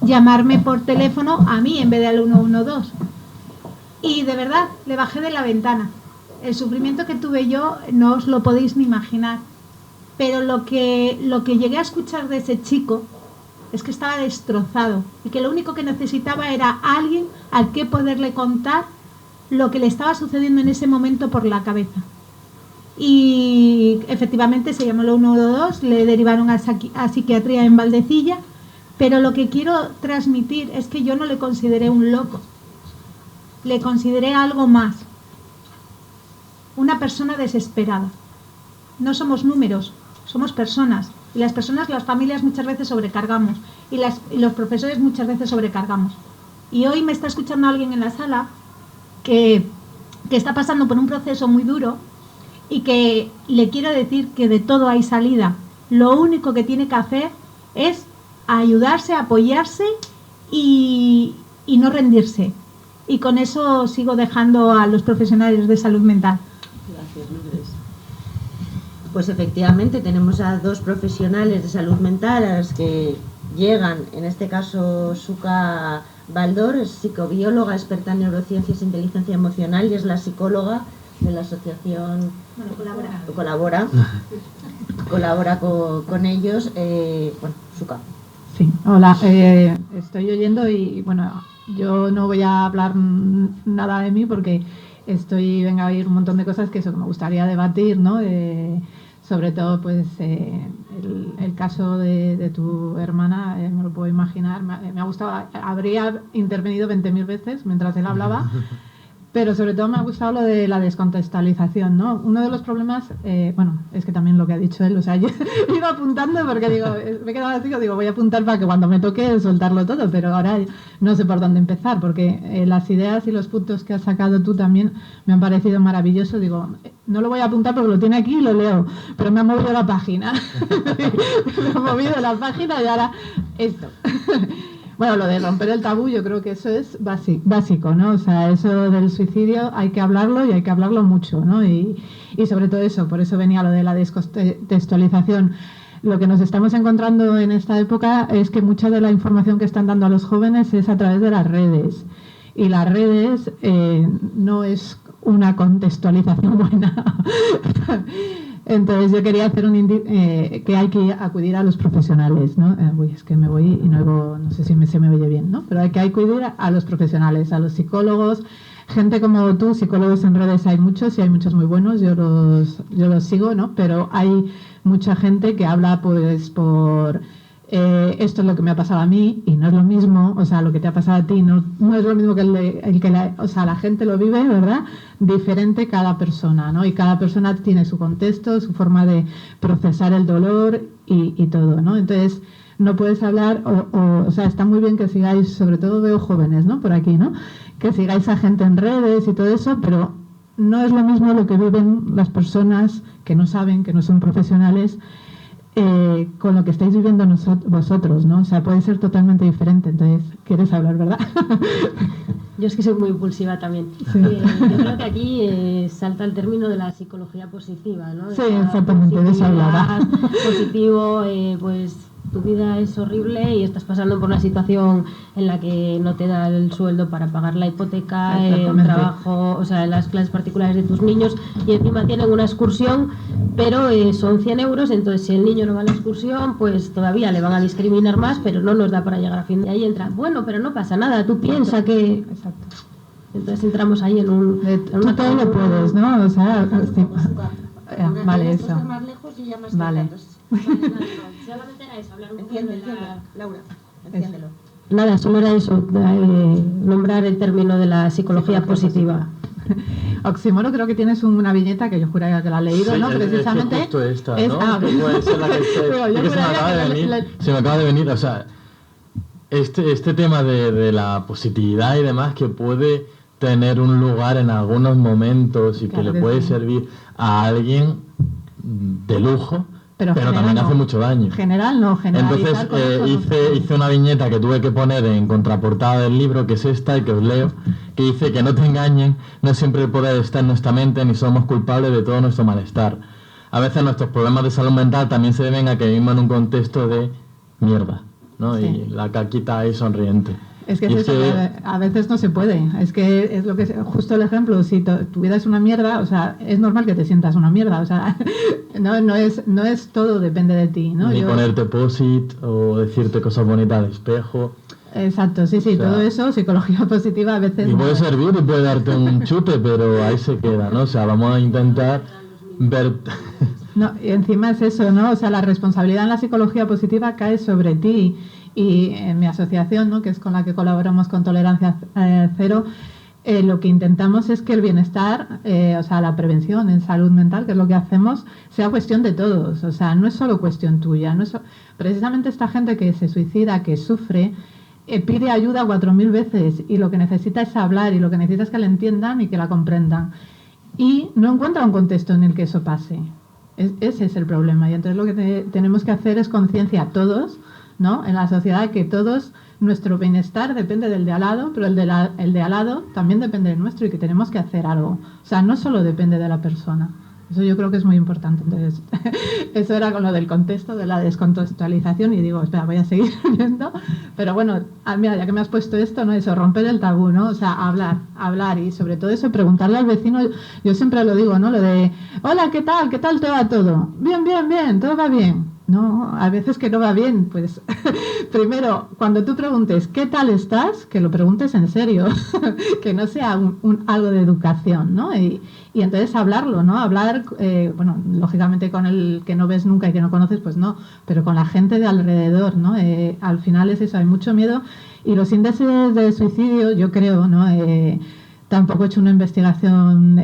llamarme por teléfono a mí en vez de al 112. Y de verdad, le bajé de la ventana. El sufrimiento que tuve yo no os lo podéis ni imaginar. Pero lo que llegué a escuchar de ese chico es que estaba destrozado y que lo único que necesitaba era alguien al que poderle contar lo que le estaba sucediendo en ese momento por la cabeza. Y efectivamente se llamó el 112, le derivaron a psiquiatría en Valdecilla, pero lo que quiero transmitir es que yo no le consideré un loco, le consideré algo más, una persona desesperada. No somos números, somos personas, y las personas, las familias muchas veces sobrecargamos, y los profesores muchas veces sobrecargamos. Y hoy me está escuchando alguien en la sala que está pasando por un proceso muy duro, y que le quiero decir que de todo hay salida. Lo único que tiene que hacer es ayudarse, apoyarse y no rendirse. Y con eso sigo dejando a los profesionales de salud mental. Gracias, Lourdes. Pues efectivamente tenemos a 2 profesionales de salud mental a los que llegan, en este caso Suka Baldor, es psicobióloga, experta en neurociencias e inteligencia emocional, y es la psicóloga de la asociación. Bueno, colabora con ellos. Bueno, Suka. Sí, hola, estoy oyendo y bueno, yo no voy a hablar nada de mí porque venga a oír un montón de cosas que me gustaría debatir, ¿no? Sobre todo, pues, el caso de tu hermana, me lo puedo imaginar, me ha gustado, habría intervenido 20.000 veces mientras él hablaba. Pero sobre todo me ha gustado lo de la descontextualización, ¿no? Uno de los problemas, bueno, es que también lo que ha dicho él, o sea, yo he ido apuntando porque digo, me he quedado así, digo, voy a apuntar para que cuando me toque soltarlo todo, pero ahora no sé por dónde empezar, porque las ideas y los puntos que has sacado tú también me han parecido maravillosos. Digo, no lo voy a apuntar porque lo tiene aquí y lo leo, pero me ha movido la página. Me ha movido la página y ahora esto. Bueno, lo de romper el tabú, yo creo que eso es básico, ¿no? O sea, eso del suicidio hay que hablarlo y hay que hablarlo mucho, ¿no? Y sobre todo eso, por eso venía lo de la descontextualización. Lo que nos estamos encontrando en esta época es que mucha de la información que están dando a los jóvenes es a través de las redes. Y las redes no es una contextualización buena. Entonces yo quería hacer que hay que acudir a los profesionales, ¿no? Uy, es que me voy y no sé si se me oye bien, ¿no? Pero hay que acudir a los profesionales, a los psicólogos, gente como tú, psicólogos en redes hay muchos y hay muchos muy buenos, yo los sigo, ¿no? Pero hay mucha gente que habla pues por esto es lo que me ha pasado a mí y no es lo mismo, o sea, lo que te ha pasado a ti no es lo mismo que o sea, la gente lo vive, ¿verdad? Diferente cada persona, ¿no? Y cada persona tiene su contexto, su forma de procesar el dolor y todo, ¿no? Entonces, no puedes hablar, o sea, está muy bien que sigáis, sobre todo veo jóvenes, ¿no? Por aquí, ¿no? Que sigáis a gente en redes y todo eso, pero no es lo mismo lo que viven las personas que no saben, que no son profesionales, con lo que estáis viviendo vosotros, ¿no? O sea, puede ser totalmente diferente. Entonces, ¿quieres hablar, verdad? Yo es que soy muy impulsiva también. Sí. Yo creo que aquí salta el término de la psicología positiva, ¿no? Sí, exactamente, de eso hablaba. Positivo, pues tu vida es horrible y estás pasando por una situación en la que no te da el sueldo para pagar la hipoteca, el trabajo, o sea, las clases particulares de tus niños, y encima tienen una excursión, pero son 100 euros, entonces si el niño no va a la excursión, pues todavía le van a discriminar más, pero no nos da para llegar a fin de ahí. Entra, bueno, pero no pasa nada, tú piensa que... Exacto. Entonces entramos ahí en un... Tú todo lo puedes, ¿no? O sea, vale, eso. Más lejos y ya más vale. Solamente era eso, hablar un poco de la... Laura, enciéndelo. Nada, solo era eso, nombrar el término de la psicología positiva. Oxímoron, creo que tienes una viñeta que yo juraría que la has leído, sí, ¿no? Precisamente. Es justo esta, ¿no? Esta. Puede ser la que se me acaba de venir, o sea, este tema de la positividad y demás, que puede tener un lugar en algunos momentos y Claro que le puede servir a alguien de lujo, pero también no. hace mucho daño. General no, generalizar. Entonces hice una viñeta que tuve que poner en contraportada del libro, que es esta y que os leo, que dice que no te engañen, no siempre el poder está en nuestra mente ni somos culpables de todo nuestro malestar. A veces nuestros problemas de salud mental también se deben a que vivimos en un contexto de mierda, ¿no? Sí. Y la caquita ahí sonriente. Es que, a veces no se puede, es que es lo que justo el ejemplo, si tu vida es una mierda, o sea, es normal que te sientas una mierda, o sea, no es todo depende de ti, ¿no? Ni ponerte post-it o decirte cosas bonitas al espejo. Exacto, sí, o sea, todo eso, psicología positiva a veces... Y puede servir y puede darte un chute, pero ahí se queda, ¿no? O sea, vamos a intentar ver... No, y encima es eso, ¿no? O sea, la responsabilidad en la psicología positiva cae sobre ti. Y en mi asociación, ¿no?, que es con la que colaboramos con Tolerancia Cero, lo que intentamos es que el bienestar, o sea, la prevención en salud mental, que es lo que hacemos, sea cuestión de todos. O sea, no es solo cuestión tuya. Precisamente esta gente que se suicida, que sufre, pide ayuda 4.000 veces y lo que necesita es hablar y lo que necesita es que la entiendan y que la comprendan. Y no encuentra un contexto en el que eso pase. Ese es el problema. Y entonces lo que tenemos que hacer es conciencia a todos, ¿no?, en la sociedad, que todos, nuestro bienestar depende del de al lado, pero el de al lado también depende del nuestro y que tenemos que hacer algo. O sea, no solo depende de la persona. Eso yo creo que es muy importante. Entonces, eso era con lo del contexto, de la descontextualización, y digo, espera, voy a seguir viendo. Pero bueno, mira, ya que me has puesto esto, ¿no?, eso, romper el tabú, ¿no? O sea, hablar y sobre todo eso, preguntarle al vecino. Yo siempre lo digo, ¿no?, lo de, hola, ¿qué tal te va todo? Bien, todo va bien. No, a veces que no va bien, pues primero, cuando tú preguntes ¿qué tal estás?, que lo preguntes en serio, que no sea algo de educación, ¿no? Y entonces hablarlo, ¿no? Hablar, bueno, lógicamente con el que no ves nunca y que no conoces, pues no, pero con la gente de alrededor, ¿no? Al final es eso, hay mucho miedo, y los índices de suicidio, yo creo, ¿no? Tampoco he hecho una investigación,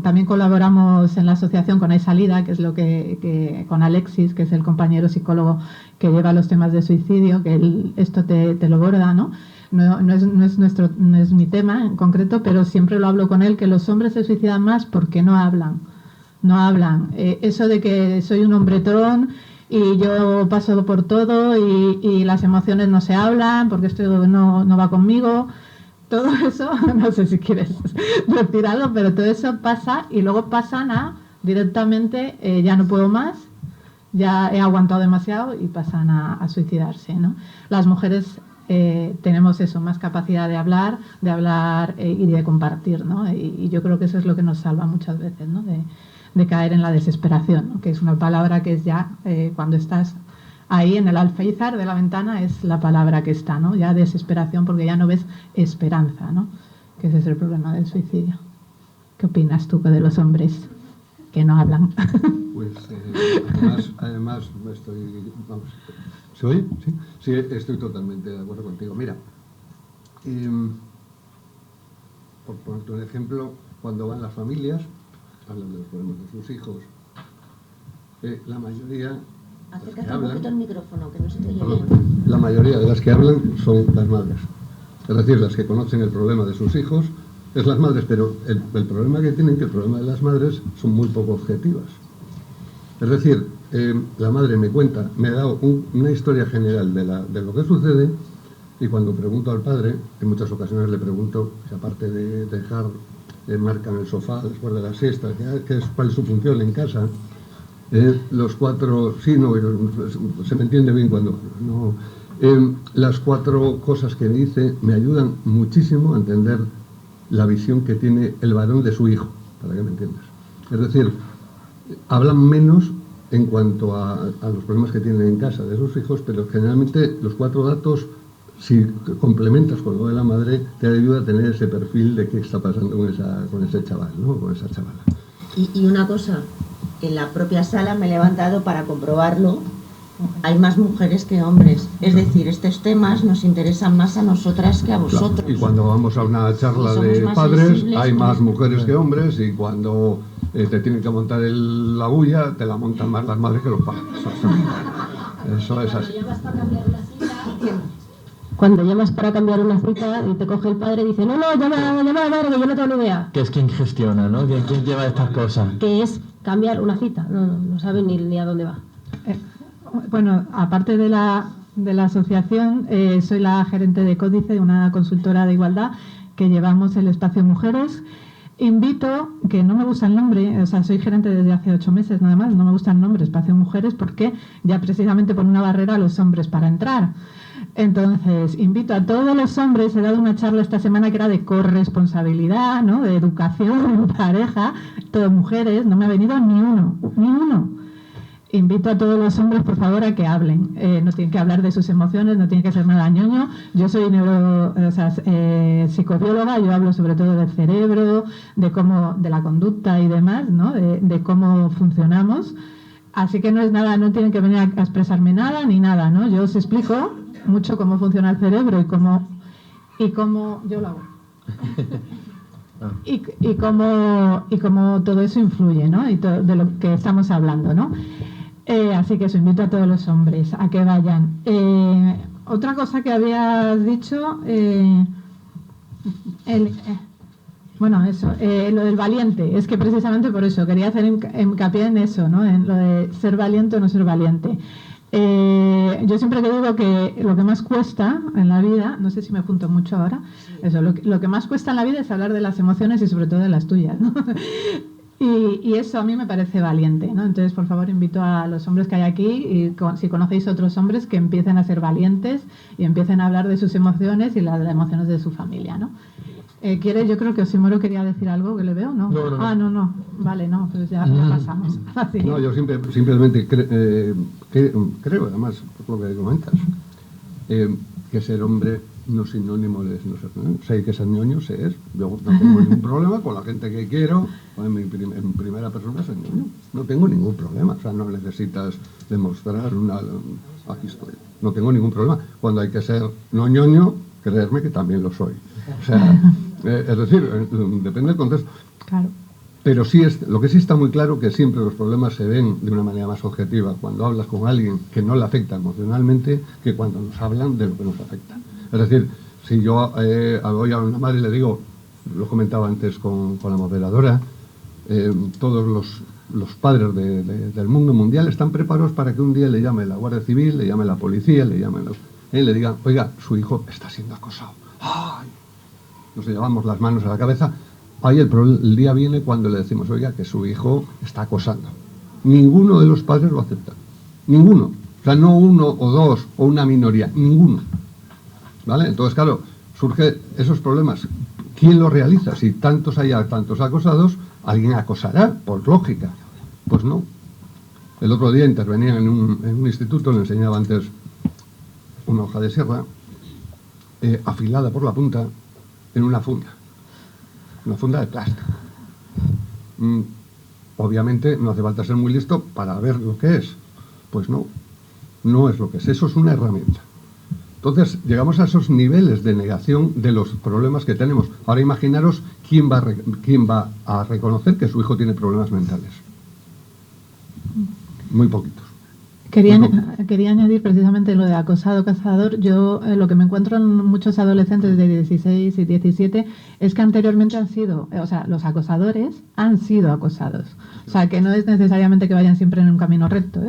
también colaboramos en la asociación con Hay Salida, que es lo que con Alexis, que es el compañero psicólogo que lleva los temas de suicidio, que esto te lo borda, ¿no? No es mi tema en concreto, pero siempre lo hablo con él, que los hombres se suicidan más porque no hablan. Eso de que soy un hombretón y yo paso por todo y las emociones no se hablan porque esto no va conmigo. Todo eso, no sé si quieres decir algo, pero todo eso pasa y luego pasan a directamente, ya no puedo más, ya he aguantado demasiado, y pasan a suicidarse, ¿no? Las mujeres tenemos eso, más capacidad de hablar y de compartir, ¿no? Y yo creo que eso es lo que nos salva muchas veces, ¿no? De caer en la desesperación, ¿no?, que es una palabra que es ya cuando estás ahí en el alféizar de la ventana, es la palabra que está, ¿no? Ya desesperación, porque ya no ves esperanza, ¿no? Que ese es el problema del suicidio. ¿Qué opinas tú de los hombres que no hablan? Pues además vamos, ¿se oye? ¿Sí? Sí, estoy totalmente de acuerdo contigo. Mira, por ponerte un ejemplo, cuando van las familias, hablan de los problemas de sus hijos, la mayoría... Acércate un poquito el micrófono, que no se te oye bien. La mayoría de las que hablan son las madres. Es decir, las que conocen el problema de sus hijos es las madres, pero el problema que tienen, que el problema de las madres son muy poco objetivas. Es decir, la madre me da una historia general de lo que sucede, y cuando pregunto al padre, en muchas ocasiones le pregunto si, aparte de dejar marca en el sofá después de la siesta, cuál es su función en casa, Los cuatro, sí, no, se me entiende bien cuando no. Las 4 cosas que dice me ayudan muchísimo a entender la visión que tiene el varón de su hijo, para que me entiendas. Es decir, hablan menos en cuanto a los problemas que tienen en casa de sus hijos, pero generalmente los 4 datos, si complementas con lo de la madre, te ayuda a tener ese perfil de qué está pasando con ese chaval, ¿no? Con esa chavala. Y una cosa, en la propia sala me he levantado para comprobarlo, hay más mujeres que hombres. Es decir, estos temas nos interesan más a nosotras que a vosotros. Claro. Y cuando vamos a una charla de padres, hay más mujeres que hombres, y cuando te tienen que montar la bulla, te la montan más las madres que los padres. Eso es así. Cuando llamas para cambiar una cita y te coge el padre y dice, no, llama a la madre, que yo no tengo ni idea. Que es quien gestiona, ¿no? ¿Quién lleva estas cosas? Que es cambiar una cita, no sabe ni a dónde va. Bueno, aparte de la asociación, soy la gerente de Códice, una consultora de igualdad que llevamos el espacio Mujeres. Invito, que no me gusta el nombre, o sea, soy gerente desde hace 8 meses nada más, no me gusta el nombre Espacio Mujeres porque ya precisamente pone una barrera a los hombres para entrar. Entonces, invito a todos los hombres, he dado una charla esta semana que era de corresponsabilidad, ¿no? De educación en pareja, todas mujeres, no me ha venido ni uno. Invito a todos los hombres, por favor, a que hablen. No tienen que hablar de sus emociones, no tiene que ser nada ñoño. Yo soy psicobióloga, yo hablo sobre todo del cerebro, de la conducta y demás, ¿no? De cómo funcionamos. Así que no es nada, no tienen que venir a expresarme nada ni nada, ¿no? Yo os explico mucho cómo funciona el cerebro y cómo yo lo hago. y cómo todo eso influye, ¿no? Y de lo que estamos hablando, ¿no? Así que eso, invito a todos los hombres a que vayan. Otra cosa que habías dicho, bueno, eso, lo del valiente, es que precisamente por eso quería hacer hincapié en eso, ¿no? En lo de ser valiente o no ser valiente. Yo siempre te digo que lo que más cuesta en la vida, no sé si me apunto mucho ahora, eso, lo que más cuesta en la vida es hablar de las emociones y sobre todo de las tuyas, ¿no? Y eso a mí me parece valiente, ¿no? Entonces, por favor, invito a los hombres que hay aquí, y si conocéis otros hombres, que empiecen a ser valientes y empiecen a hablar de sus emociones y las emociones de su familia, ¿no? Yo creo que Osimoro quería decir algo, que le veo, ¿no? No. Ah, no. Vale, no, pues ya pasamos. No, yo simplemente creo, además, por lo que comentas, que ser hombre no es sinónimo de no ser ñoño. Si hay que ser ñoño, se es. Yo no tengo ningún problema con la gente que quiero. En primera persona soy ñoño. No tengo ningún problema. O sea, no necesitas demostrar aquí estoy. No tengo ningún problema. Cuando hay que ser no ñoño, creerme que también lo soy. O sea, es decir, depende del contexto. Claro. Pero sí lo que sí está muy claro, que siempre los problemas se ven de una manera más objetiva cuando hablas con alguien que no le afecta emocionalmente que cuando nos hablan de lo que nos afecta. Es decir, si yo voy a una madre y le digo, lo comentaba antes con la moderadora, todos los padres del mundo mundial están preparados para que un día le llame la Guardia Civil, le llame la policía, le le digan, oiga, su hijo está siendo acosado. ¡Ay! Nos llevamos las manos a la cabeza. Ahí el día viene cuando le decimos, oiga, que su hijo está acosando. Ninguno de los padres lo acepta. Ninguno. O sea, no uno o dos o una minoría. Ninguno. ¿Vale? Entonces, claro, surgen esos problemas. ¿Quién lo realiza? Si tantos acosados, alguien acosará, por lógica. Pues no. El otro día intervenían en un instituto, le enseñaba antes una hoja de sierra, afilada por la punta, en una funda de plástico. Obviamente no hace falta ser muy listo para ver lo que es. Pues no es lo que es, eso es una herramienta. Entonces llegamos a esos niveles de negación de los problemas que tenemos. Ahora imaginaros quién va a reconocer que su hijo tiene problemas mentales. Muy poquitos. Quería añadir precisamente lo de acosado, cazador. Yo lo que me encuentro en muchos adolescentes de 16 y 17 es que anteriormente los acosadores han sido acosados. O sea, que no es necesariamente que vayan siempre en un camino recto.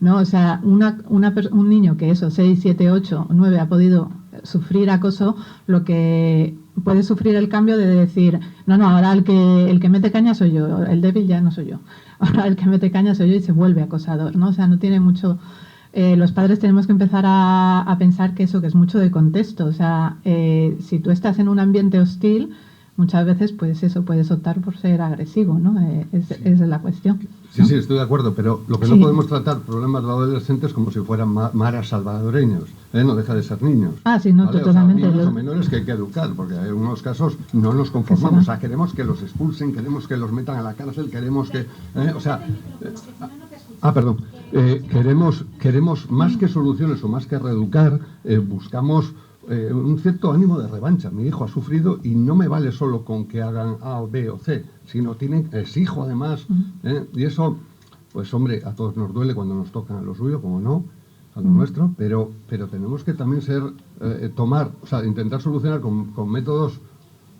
No, o sea, un niño que 6, 7, 8, 9 ha podido sufrir acoso, lo que puedes sufrir el cambio de decir, no, ahora el que mete caña soy yo, el débil ya no soy yo. Ahora el que mete caña soy yo y se vuelve acosador, ¿no? O sea, no tiene mucho... los padres tenemos que empezar a pensar que es mucho de contexto. O sea, si tú estás en un ambiente hostil, muchas veces, pues eso, puedes optar por ser agresivo, ¿no? Esa es la cuestión. Sí, ¿no? sí, estoy de acuerdo, pero lo que no podemos tratar problemas de adolescentes como si fueran maras salvadoreños, no deja de ser niños. Ah, sí, no, ¿vale? totalmente. O sea, niños o menores que hay que educar, porque en algunos casos no nos conformamos, o sea, queremos que los expulsen, queremos que los metan a la cárcel, queremos que... perdón. Queremos más que soluciones o más que reeducar, buscamos un cierto ánimo de revancha. Mi hijo ha sufrido y no me vale solo con que hagan A o B o C, sino es hijo además. Y eso, pues hombre, a todos nos duele cuando nos tocan a lo suyo, como no, a lo nuestro, pero tenemos que también intentar solucionar con métodos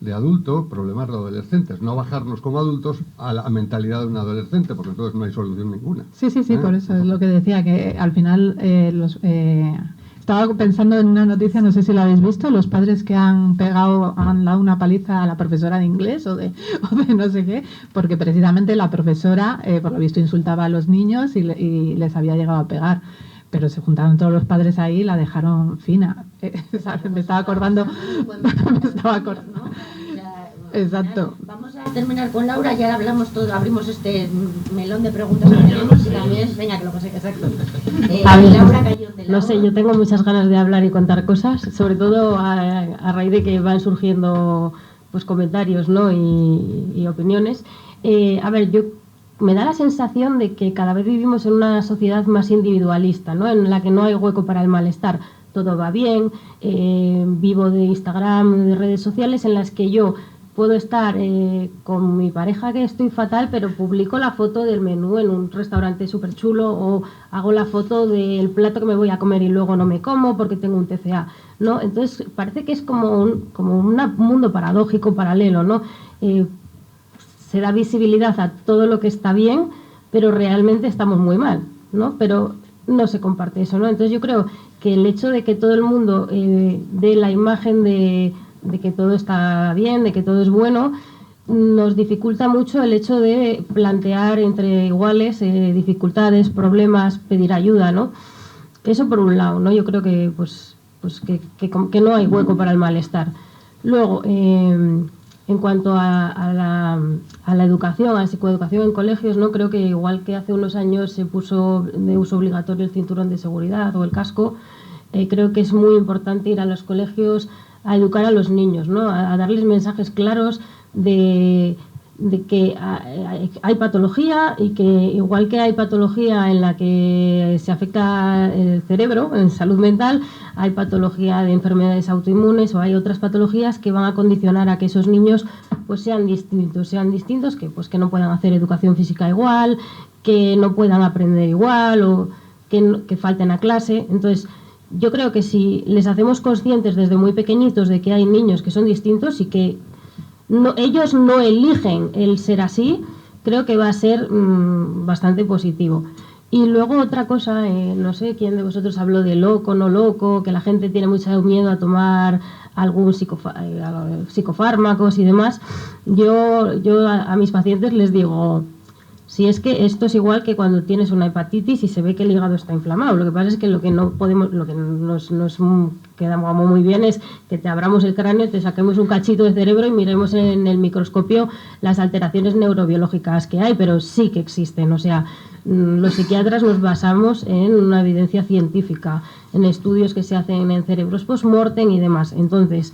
de adulto problemas de adolescentes, no bajarnos como adultos a la mentalidad de un adolescente, porque entonces no hay solución ninguna. Sí, por eso es lo que decía, que al final estaba pensando en una noticia, no sé si la habéis visto, los padres que han dado una paliza a la profesora de inglés o de no sé qué, porque precisamente la profesora, por lo visto, insultaba a los niños y les había llegado a pegar. Pero se juntaron todos los padres ahí y la dejaron fina. Me estaba acordando. Exacto. Vamos a terminar con Laura, ya hablamos todo, abrimos este melón de preguntas que tenemos y también, venga, que lo pase, exacto. Laura Cayón de la No sé, yo tengo muchas ganas de hablar y contar cosas, sobre todo a raíz de que van surgiendo pues comentarios, ¿no? y opiniones. Me da la sensación de que cada vez vivimos en una sociedad más individualista, ¿no? En la que no hay hueco para el malestar. Todo va bien, vivo de Instagram, de redes sociales en las que yo puedo estar con mi pareja que estoy fatal, pero publico la foto del menú en un restaurante súper chulo o hago la foto del plato que me voy a comer y luego no me como porque tengo un TCA, ¿no? Entonces parece que es como un mundo paradójico, paralelo, ¿no? Se da visibilidad a todo lo que está bien, pero realmente estamos muy mal, ¿no? Pero no se comparte eso, ¿no? Entonces yo creo que el hecho de que todo el mundo dé la imagen de que todo está bien, de que todo es bueno, nos dificulta mucho el hecho de plantear entre iguales dificultades, problemas, pedir ayuda, ¿no? Eso por un lado, ¿no? Yo creo que que no hay hueco para el malestar. Luego, en cuanto a la educación, a la psicoeducación en colegios, ¿no? Creo que igual que hace unos años se puso de uso obligatorio el cinturón de seguridad o el casco, creo que es muy importante ir a los colegios a educar a los niños, ¿no? A darles mensajes claros de que hay patología y que igual que hay patología en la que se afecta el cerebro, en salud mental, hay patología de enfermedades autoinmunes o hay otras patologías que van a condicionar a que esos niños pues sean distintos, que no puedan hacer educación física igual, que no puedan aprender igual o que falten a clase. Entonces, yo creo que si les hacemos conscientes desde muy pequeñitos de que hay niños que son distintos y que ellos no eligen el ser así, creo que va a ser bastante positivo. Y luego otra cosa, no sé quién de vosotros habló de loco, no loco, que la gente tiene mucho miedo a tomar algún psicofármacos y demás. Yo a mis pacientes les digo, si es que esto es igual que cuando tienes una hepatitis y se ve que el hígado está inflamado. Lo que pasa es que lo que nos queda muy bien es que te abramos el cráneo, te saquemos un cachito de cerebro y miremos en el microscopio las alteraciones neurobiológicas que hay, pero sí que existen. O sea, los psiquiatras nos basamos en una evidencia científica, en estudios que se hacen en cerebros post-mortem y demás. Entonces,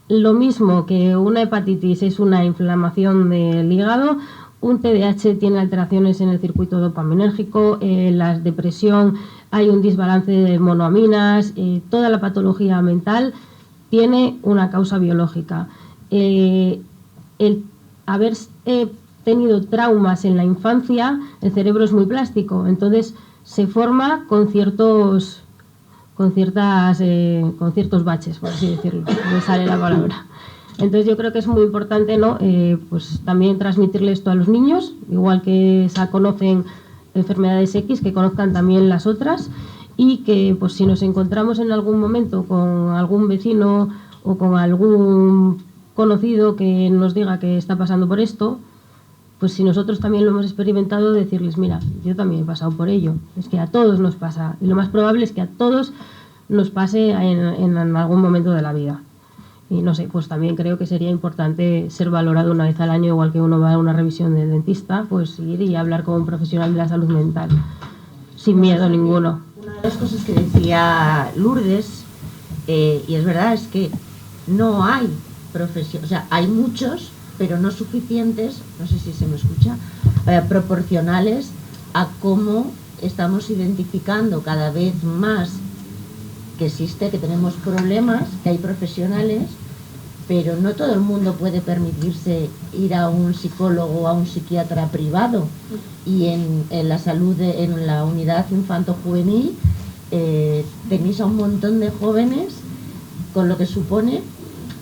lo mismo que una hepatitis es una inflamación del hígado, un TDAH tiene alteraciones en el circuito dopaminérgico, la depresión, hay un desbalance de monoaminas, toda la patología mental tiene una causa biológica. El haber tenido traumas en la infancia, el cerebro es muy plástico, entonces se forma con ciertos baches, por así decirlo, me sale la palabra. Entonces yo creo que es muy importante, ¿no? Pues también transmitirle esto a los niños, igual que conocen enfermedades X, que conozcan también las otras, y que pues si nos encontramos en algún momento con algún vecino o con algún conocido que nos diga que está pasando por esto, pues si nosotros también lo hemos experimentado, decirles, mira, yo también he pasado por ello. Es que a todos nos pasa, y lo más probable es que a todos nos pase en algún momento de la vida. Y no sé, pues también creo que sería importante ser valorado una vez al año, igual que uno va a una revisión del dentista, pues ir y hablar con un profesional de la salud mental, sin miedo ninguno. Una de las cosas que decía Lourdes, y es verdad, es que no hay profesión, o sea, hay muchos, pero no suficientes, no sé si se me escucha, proporcionales a cómo estamos identificando cada vez más que existe, que tenemos problemas, que hay profesionales, pero no todo el mundo puede permitirse ir a un psicólogo o a un psiquiatra privado. Y en la salud, en la unidad infanto-juvenil, tenéis a un montón de jóvenes, con lo que supone,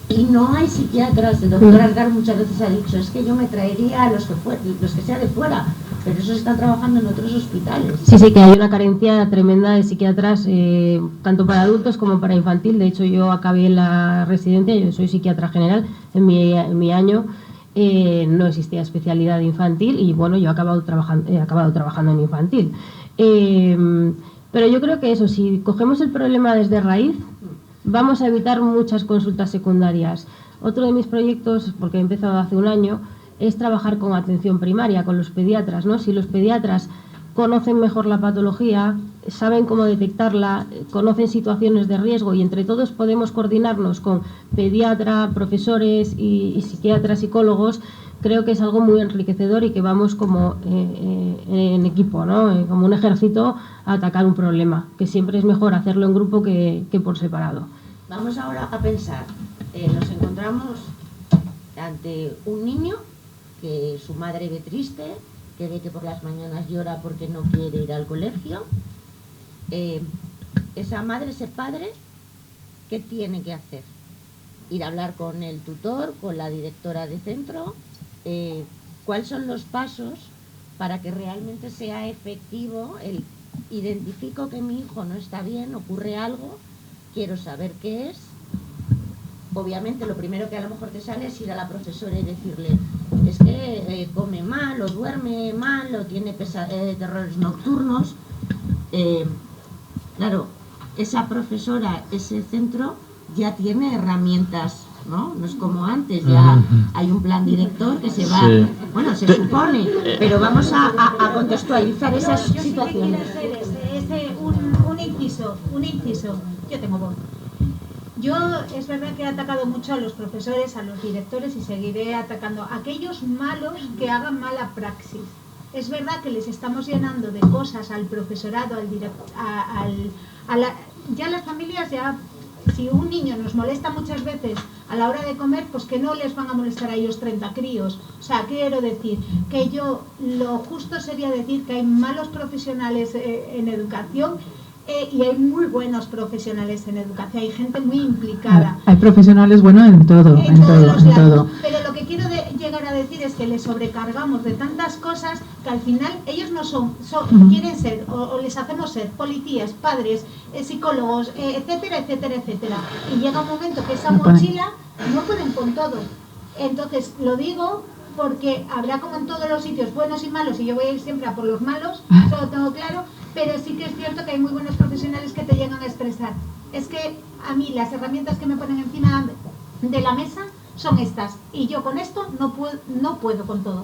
y no hay psiquiatras. El doctor Argar muchas veces ha dicho, es que yo me traería a los que sea de fuera, pero esos están trabajando en otros hospitales. Sí, que hay una carencia tremenda de psiquiatras, tanto para adultos como para infantil. De hecho, yo acabé la residencia, yo soy psiquiatra general, en mi año no existía especialidad de infantil y bueno, yo he acabado trabajando en infantil. Pero yo creo que eso, si cogemos el problema desde raíz, vamos a evitar muchas consultas secundarias. Otro de mis proyectos, porque he empezado hace un año, es trabajar con atención primaria, con los pediatras, ¿no? Si los pediatras conocen mejor la patología, saben cómo detectarla, conocen situaciones de riesgo y entre todos podemos coordinarnos con pediatra, profesores y psiquiatras, psicólogos, creo que es algo muy enriquecedor y que vamos como en equipo, ¿no? Como un ejército a atacar un problema, que siempre es mejor hacerlo en grupo que por separado. Vamos ahora a pensar, nos encontramos ante un niño que su madre ve triste, que ve que por las mañanas llora porque no quiere ir al colegio. Esa madre, ese padre, ¿qué tiene que hacer? Ir a hablar con el tutor, con la directora de centro. ¿Cuáles son los pasos para que realmente sea efectivo el identifico que mi hijo no está bien, ocurre algo, quiero saber qué es? Obviamente lo primero que a lo mejor te sale es ir a la profesora y decirle, es que come mal, o duerme mal, o tiene terrores nocturnos. Claro, esa profesora, ese centro ya tiene herramientas, ¿no? No es como antes, ya hay un plan director que se va, sí. Bueno, se supone, pero vamos a contextualizar esas situaciones. Un inciso, yo tengo voz. Yo es verdad que he atacado mucho a los profesores, a los directores y seguiré atacando a aquellos malos que hagan mala praxis. Es verdad que les estamos llenando de cosas al profesorado, ya las familias, ya si un niño nos molesta muchas veces a la hora de comer, pues que no les van a molestar a ellos 30 críos. O sea, quiero decir que lo justo sería decir que hay malos profesionales en educación. Y hay muy buenos profesionales en educación, hay gente muy implicada. Hay profesionales buenos en todo, en todo. Pero lo que quiero llegar a decir es que les sobrecargamos de tantas cosas que al final ellos no quieren ser, o les hacemos ser policías, padres, psicólogos, etcétera, etcétera, etcétera. Y llega un momento que esa mochila no pueden con todo. Entonces, lo digo porque habrá como en todos los sitios buenos y malos, y yo voy a ir siempre a por los malos, eso lo tengo claro. Pero sí que es cierto que hay muy buenos profesionales que te llegan a expresar. Es que a mí las herramientas que me ponen encima de la mesa son estas. Y yo con esto no puedo con todo.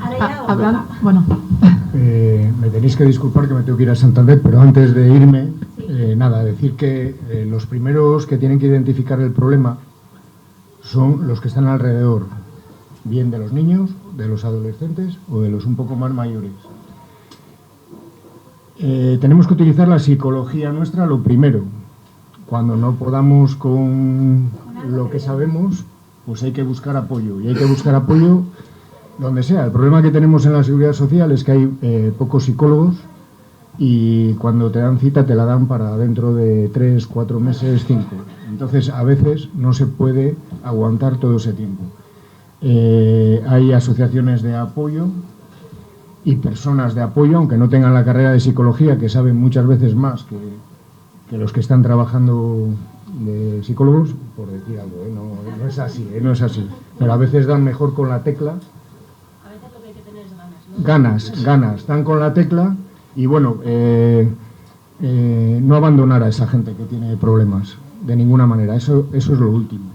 Ahora bueno. Me tenéis que disculpar que me tengo que ir a Santander, pero antes de irme, nada, decir que los primeros que tienen que identificar el problema son los que están alrededor, bien de los niños, de los adolescentes o de los un poco más mayores. Tenemos que utilizar la psicología nuestra lo primero. Cuando no podamos con lo que sabemos, pues hay que buscar apoyo. Y hay que buscar apoyo donde sea. El problema que tenemos en la seguridad social es que hay pocos psicólogos y cuando te dan cita te la dan para dentro de 3, 4 meses, 5. Entonces a veces no se puede aguantar todo ese tiempo. Hay asociaciones de apoyo y personas de apoyo, aunque no tengan la carrera de psicología, que saben muchas veces más que los que están trabajando de psicólogos, por decir algo, no es así, no es así. Pero a veces dan mejor con la tecla. A veces lo que hay que tener es ganas, ¿no? Ganas, dan con la tecla y bueno, no abandonar a esa gente que tiene problemas, de ninguna manera, eso es lo último.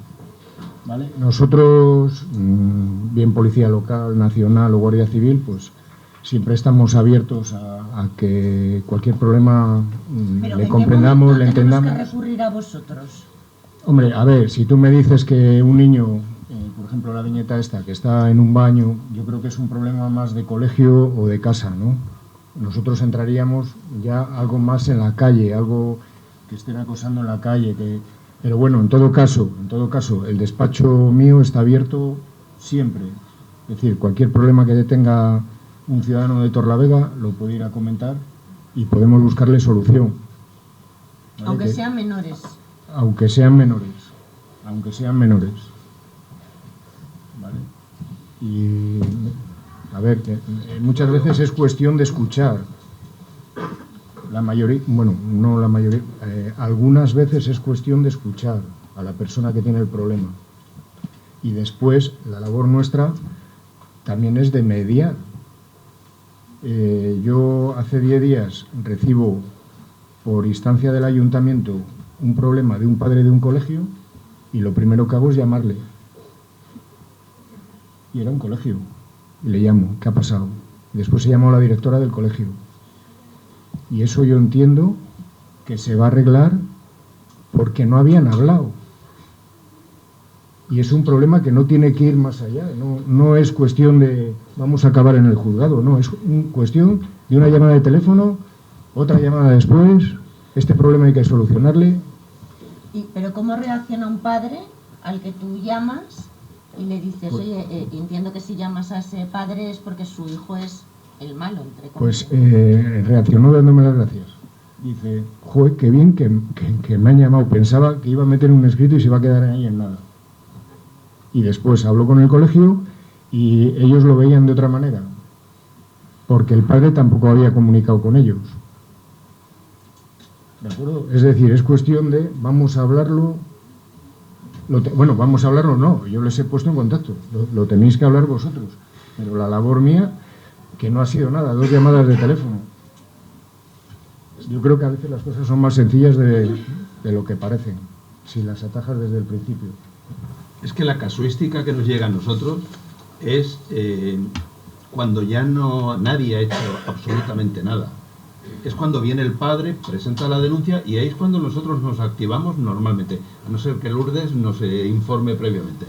¿Vale? Nosotros, bien Policía Local, Nacional o Guardia Civil, pues siempre estamos abiertos a que cualquier problema le comprendamos, le entendamos. ¿Tenemos que recurrir a vosotros? Hombre, a ver, si tú me dices que un niño, por ejemplo la viñeta esta, que está en un baño, yo creo que es un problema más de colegio o de casa, ¿no? Nosotros entraríamos ya algo más en la calle, algo que estén acosando en la calle, pero bueno, en todo caso, el despacho mío está abierto siempre. Es decir, cualquier problema que tenga un ciudadano de Torlavega lo puede ir a comentar y podemos buscarle solución. ¿Vale? Aunque sean menores. Aunque sean menores. ¿Vale? Y, a ver, muchas veces es cuestión de escuchar. La mayoría, bueno, no la mayoría, algunas veces es cuestión de escuchar a la persona que tiene el problema. Y después, la labor nuestra también es de mediar. Yo hace 10 días recibo por instancia del ayuntamiento un problema de un padre de un colegio y lo primero que hago es llamarle. Y era un colegio. Y le llamo, ¿qué ha pasado? Y después se llamó a la directora del colegio. Y eso yo entiendo que se va a arreglar porque no habían hablado. Y es un problema que no tiene que ir más allá. No es cuestión de vamos a acabar en el juzgado, no. Es cuestión de una llamada de teléfono, otra llamada después. Este problema hay que solucionarle. Pero ¿cómo reacciona un padre al que tú llamas y le dices, oye, entiendo que si llamas a ese padre es porque su hijo es el malo, entre comillas? Pues reaccionó dándome las gracias. Dice, joder, qué bien que me han llamado. Pensaba que iba a meter un escrito y se iba a quedar ahí en nada. Y después habló con el colegio y ellos lo veían de otra manera, porque el padre tampoco había comunicado con ellos. ¿De acuerdo? Es decir, es cuestión de vamos a hablarlo. Bueno, vamos a hablarlo, no, yo les he puesto en contacto, lo tenéis que hablar vosotros. Pero la labor mía, que no ha sido nada, 2 llamadas de teléfono. Yo creo que a veces las cosas son más sencillas de lo que parecen, si las atajas desde el principio. Es que la casuística que nos llega a nosotros es cuando ya nadie ha hecho absolutamente nada. Es cuando viene el padre, presenta la denuncia y ahí es cuando nosotros nos activamos normalmente, a no ser que Lourdes nos informe previamente.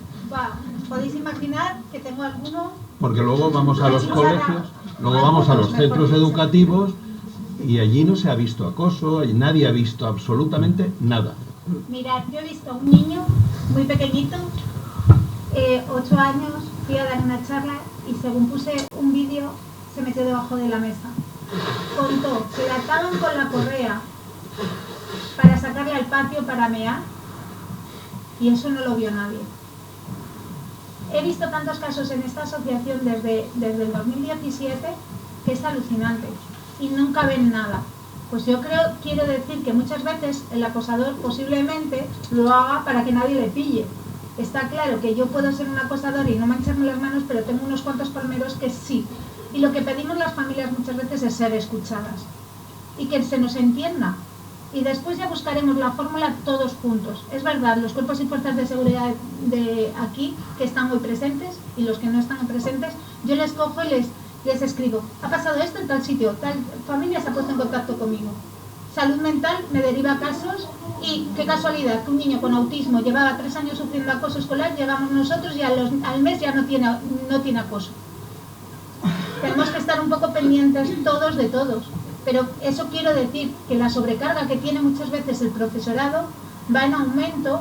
¿Podéis imaginar que tengo alguno? Porque luego vamos a los colegios, luego vamos a los centros educativos y allí no se ha visto acoso, nadie ha visto absolutamente nada. Mirad, yo he visto a un niño muy pequeñito, 8 años, fui a dar una charla y según puse un vídeo se metió debajo de la mesa. Contó que la ataban con la correa para sacarle al patio para mear y eso no lo vio nadie. He visto tantos casos en esta asociación desde el 2017 que es alucinante y nunca ven nada. Pues yo quiero decir que muchas veces el acosador posiblemente lo haga para que nadie le pille. Está claro que yo puedo ser un acosador y no mancharme las manos, pero tengo unos cuantos palmeros que sí. Y lo que pedimos las familias muchas veces es ser escuchadas y que se nos entienda. Y después ya buscaremos la fórmula todos juntos. Es verdad, los cuerpos y fuerzas de seguridad de aquí, que están muy presentes, y los que no están presentes, yo les cojo y les escribo, ha pasado esto en tal sitio, tal familia se ha puesto en contacto conmigo. Salud mental me deriva casos y qué casualidad que un niño con autismo llevaba 3 años sufriendo acoso escolar, llegamos nosotros y al mes ya no tiene acoso. Tenemos que estar un poco pendientes todos de todos, pero eso quiero decir que la sobrecarga que tiene muchas veces el profesorado va en aumento,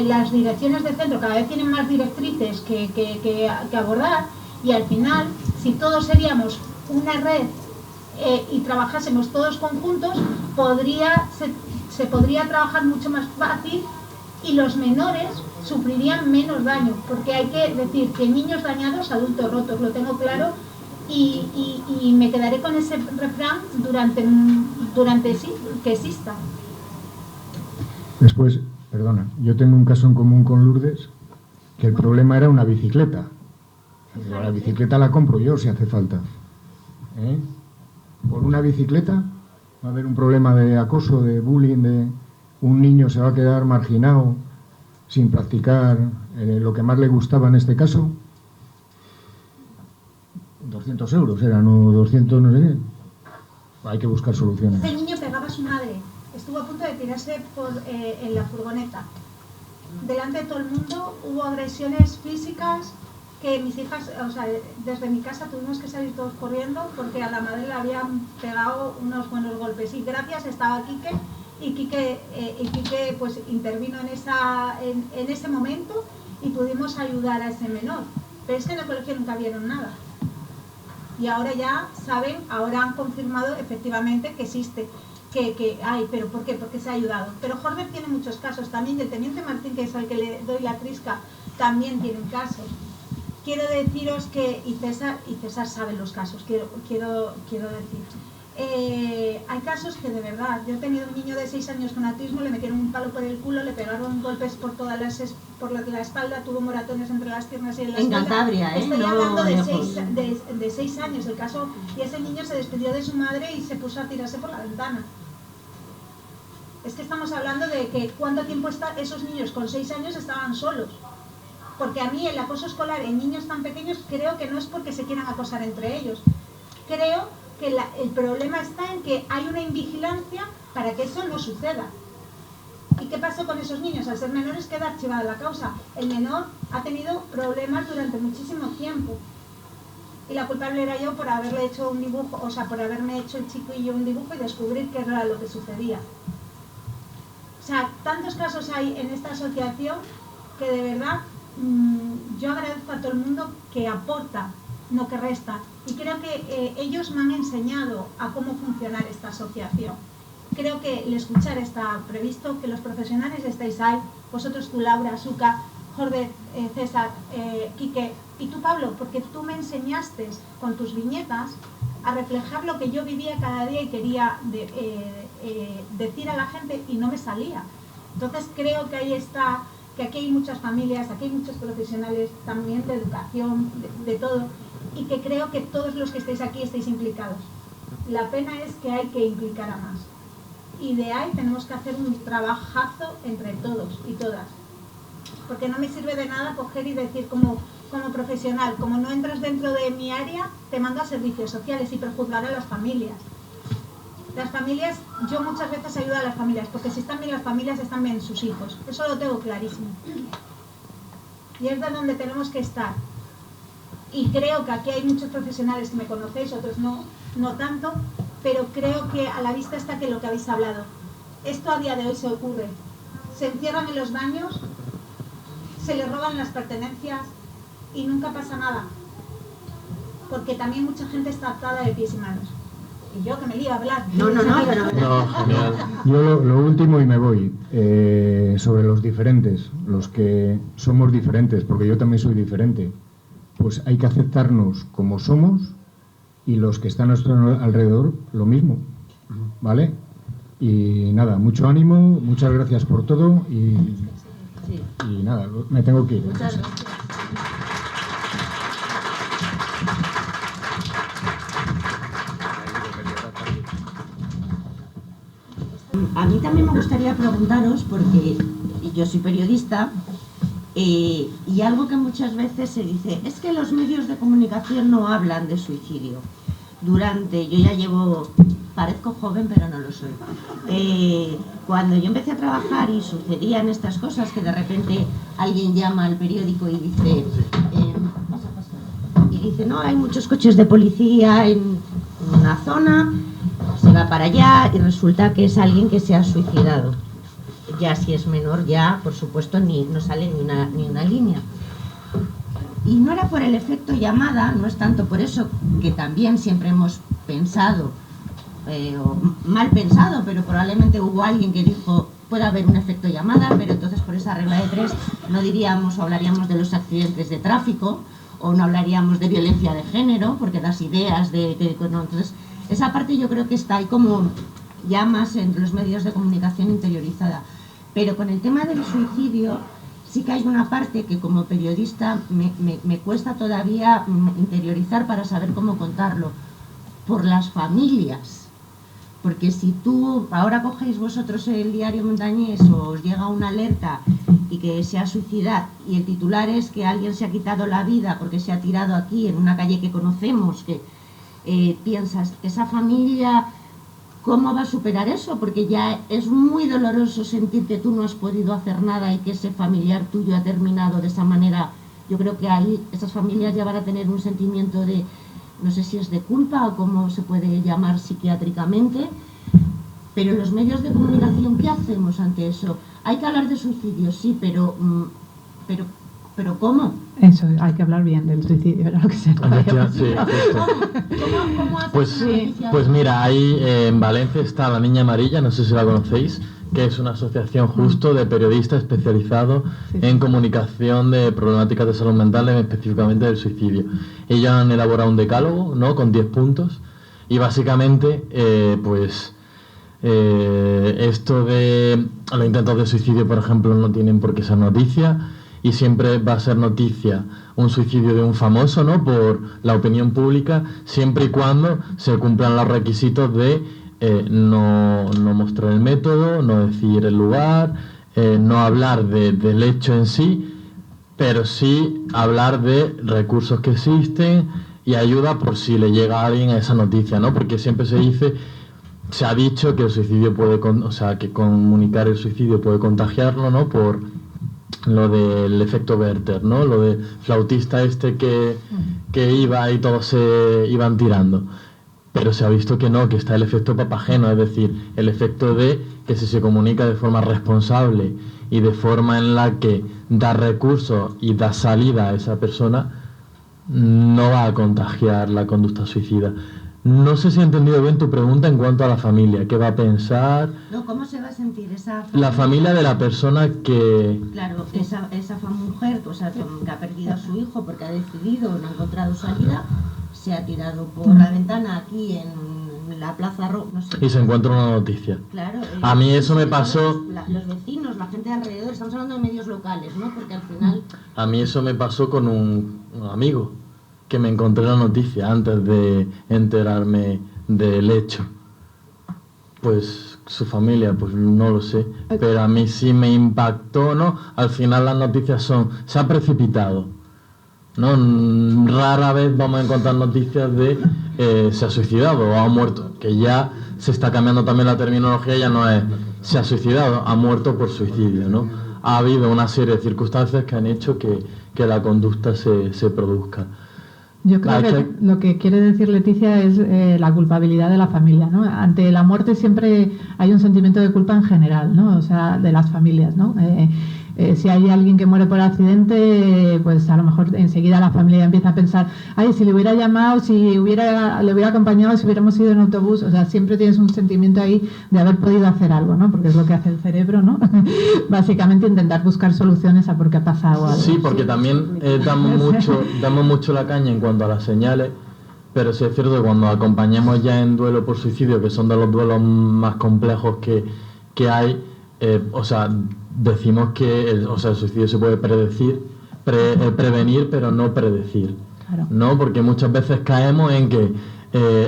las direcciones de centro cada vez tienen más directrices que abordar y al final, si todos seríamos una red y trabajásemos todos conjuntos, se podría trabajar mucho más fácil y los menores sufrirían menos daño, porque hay que decir que niños dañados, adultos rotos, lo tengo claro, y me quedaré con ese refrán durante sí, que exista. Después, Perdona, yo tengo un caso en común con Lourdes, que el problema era una bicicleta. La bicicleta la compro yo si hace falta. Por una bicicleta va a haber un problema de acoso, de bullying, de un niño se va a quedar marginado sin practicar lo que más le gustaba en este caso. 200 euros eran, o 200 no sé qué. Hay que buscar soluciones. El niño pegaba a su madre. Estuvo a punto de tirarse en la furgoneta. Delante de todo el mundo hubo agresiones físicas que mis hijas, o sea, desde mi casa tuvimos que salir todos corriendo porque a la madre le habían pegado unos buenos golpes. Y gracias estaba Quique, y Quique pues intervino en ese momento y pudimos ayudar a ese menor. Pero es que en el colegio nunca vieron nada. Y ahora ya saben, ahora han confirmado efectivamente que existe. ¿Pero por qué? Porque se ha ayudado. Pero Jorge tiene muchos casos también, y el teniente Martín, que es al que le doy la trisca, también tiene casos. Quiero deciros que, y César sabe los casos, quiero decir. Hay casos que de verdad, yo he tenido un niño de 6 años con autismo, le metieron un palo por el culo, le pegaron golpes por la espalda, tuvo moratones entre las piernas y en la espalda. En Cantabria, Estoy hablando de 6 años el caso, y ese niño se despidió de su madre y se puso a tirarse por la ventana. Es que estamos hablando de que cuánto tiempo esos niños con 6 años estaban solos. Porque a mí el acoso escolar en niños tan pequeños creo que no es porque se quieran acosar entre ellos. Creo que el problema está en que hay una invigilancia para que eso no suceda. ¿Y qué pasó con esos niños? Al ser menores queda archivada la causa. El menor ha tenido problemas durante muchísimo tiempo. Y la culpable era yo por haberle hecho un dibujo, o sea, por haberme hecho el chiquillo un dibujo y descubrir qué era lo que sucedía. O sea, tantos casos hay en esta asociación que de verdad yo agradezco a todo el mundo que aporta, no que resta. Y creo que ellos me han enseñado a cómo funcionar esta asociación. Creo que el escuchar está previsto, que los profesionales estáis ahí, vosotros, tú, Laura, Suca, Jorge, César, Quique y tú, Pablo, porque tú me enseñaste con tus viñetas a reflejar lo que yo vivía cada día y quería decir a la gente y no me salía. Entonces creo que ahí está, que aquí hay muchas familias, aquí hay muchos profesionales también de educación, de todo, y que creo que todos los que estáis aquí estáis implicados. La pena es que hay que implicar a más. Y de ahí tenemos que hacer un trabajazo entre todos y todas. Porque no me sirve de nada coger y decir como profesional, como no entras dentro de mi área, te mando a servicios sociales y prejuzgar a las familias. Las familias, yo muchas veces ayudo a las familias, porque si están bien las familias, están bien sus hijos. Eso lo tengo clarísimo. Y es de donde tenemos que estar. Y creo que aquí hay muchos profesionales que me conocéis, otros no tanto, pero creo que a la vista está que lo que habéis hablado. Esto a día de hoy se ocurre. Se encierran en los baños, se les roban las pertenencias y nunca pasa nada. Porque también mucha gente está atada de pies y manos. Y yo que me lío a hablar. No, pero... No, genial. Yo lo último y me voy, sobre los diferentes, los que somos diferentes, porque yo también soy diferente, pues hay que aceptarnos como somos y los que están a nuestro alrededor lo mismo, ¿vale? Y nada, mucho ánimo, muchas gracias por todo y nada, me tengo que ir. Muchas gracias. A mí también me gustaría preguntaros, porque yo soy periodista, y algo que muchas veces se dice, es que los medios de comunicación no hablan de suicidio. Yo ya llevo, parezco joven pero no lo soy. Cuando yo empecé a trabajar y sucedían estas cosas, que de repente alguien llama al periódico y dice, no, hay muchos coches de policía en una zona, se va para allá y resulta que es alguien que se ha suicidado. Ya si es menor, ya por supuesto no sale ni una línea. Y no era por el efecto llamada, no es tanto por eso, que también siempre hemos pensado, o mal pensado, pero probablemente hubo alguien que dijo, puede haber un efecto llamada, pero entonces por esa regla de 3 no diríamos o hablaríamos de los accidentes de tráfico, o no hablaríamos de violencia de género, porque das ideas no, entonces esa parte yo creo que está ahí como ya más en los medios de comunicación interiorizada. Pero con el tema del suicidio sí que hay una parte que como periodista me cuesta todavía interiorizar para saber cómo contarlo, por las familias. Porque si tú, ahora cogéis vosotros el diario Montañés o os llega una alerta y que se ha suicidado y el titular es que alguien se ha quitado la vida porque se ha tirado aquí en una calle que conocemos, que piensas que esa familia, ¿cómo va a superar eso? Porque ya es muy doloroso sentir que tú no has podido hacer nada y que ese familiar tuyo ha terminado de esa manera. Yo creo que ahí esas familias ya van a tener un sentimiento de, no sé si es de culpa o cómo se puede llamar psiquiátricamente, pero los medios de comunicación, ¿qué hacemos ante eso? Hay que hablar de suicidio, sí, pero ¿cómo? Eso, hay que hablar bien del suicidio, era lo que se Efectivamente, sí, justo. ¿Cómo haces Pues, una noticia? pues mira, ahí en Valencia está La Niña Amarilla, no sé si la conocéis, que es una asociación justo de periodistas especializados en comunicación de problemáticas de salud mental, específicamente del suicidio. Ellos han elaborado un decálogo, ¿no?, con 10 puntos y básicamente esto de los intentos de suicidio, por ejemplo, no tienen por qué ser noticia y siempre va a ser noticia un suicidio de un famoso, ¿no?, por la opinión pública, siempre y cuando se cumplan los requisitos de no mostrar el método, no decir el lugar, no hablar del hecho en sí, pero sí hablar de recursos que existen y ayuda por si le llega a alguien a esa noticia, ¿no? Porque siempre se ha dicho que el suicidio puede, que comunicar el suicidio puede contagiarlo, ¿no?, por lo del efecto Werther, ¿no?, lo de flautista que iba y todos se iban tirando. Pero se ha visto que no, que está el efecto Papageno, es decir, el efecto de que si se comunica de forma responsable y de forma en la que da recursos y da salida a esa persona, no va a contagiar la conducta suicida. No sé si he entendido bien tu pregunta en cuanto a la familia. ¿Qué va a pensar? No, ¿cómo se va a sentir esa familia? La familia de la persona que... Claro, esa mujer que ha perdido a su hijo porque ha decidido, no ha encontrado salida, se ha tirado por la ventana aquí en la Plaza Roja, no sé. Y se encuentra una noticia. Claro. A mí eso me pasó... Los vecinos, la gente de alrededor, estamos hablando de medios locales, ¿no? Porque al final... A mí eso me pasó con un amigo, que me encontré la noticia antes de enterarme del hecho. Pues su familia, pues no lo sé, pero a mí sí me impactó, ¿no? Al final las noticias se ha precipitado, ¿no? Rara vez vamos a encontrar noticias de se ha suicidado o ha muerto, que ya se está cambiando también la terminología, ya no es se ha suicidado, ha muerto por suicidio, ¿no? Ha habido una serie de circunstancias que han hecho que la conducta se produzca. Yo creo que lo que quiere decir Leticia es la culpabilidad de la familia, ¿no? Ante la muerte siempre hay un sentimiento de culpa en general, ¿no? O sea, de las familias, ¿no? Si hay alguien que muere por accidente, pues a lo mejor enseguida la familia empieza a pensar, ay, si le hubiera llamado, si le hubiera acompañado, si hubiéramos ido en autobús. O sea, siempre tienes un sentimiento ahí de haber podido hacer algo, ¿no? Porque es lo que hace el cerebro, ¿no? Básicamente intentar buscar soluciones a por qué ha pasado algo. Sí, porque también damos mucho la caña en cuanto a las señales, pero sí es cierto que cuando acompañamos ya en duelo por suicidio, que son de los duelos más complejos que hay, decimos que el suicidio se puede prevenir, pero no predecir. Claro. ¿No? Porque muchas veces caemos en que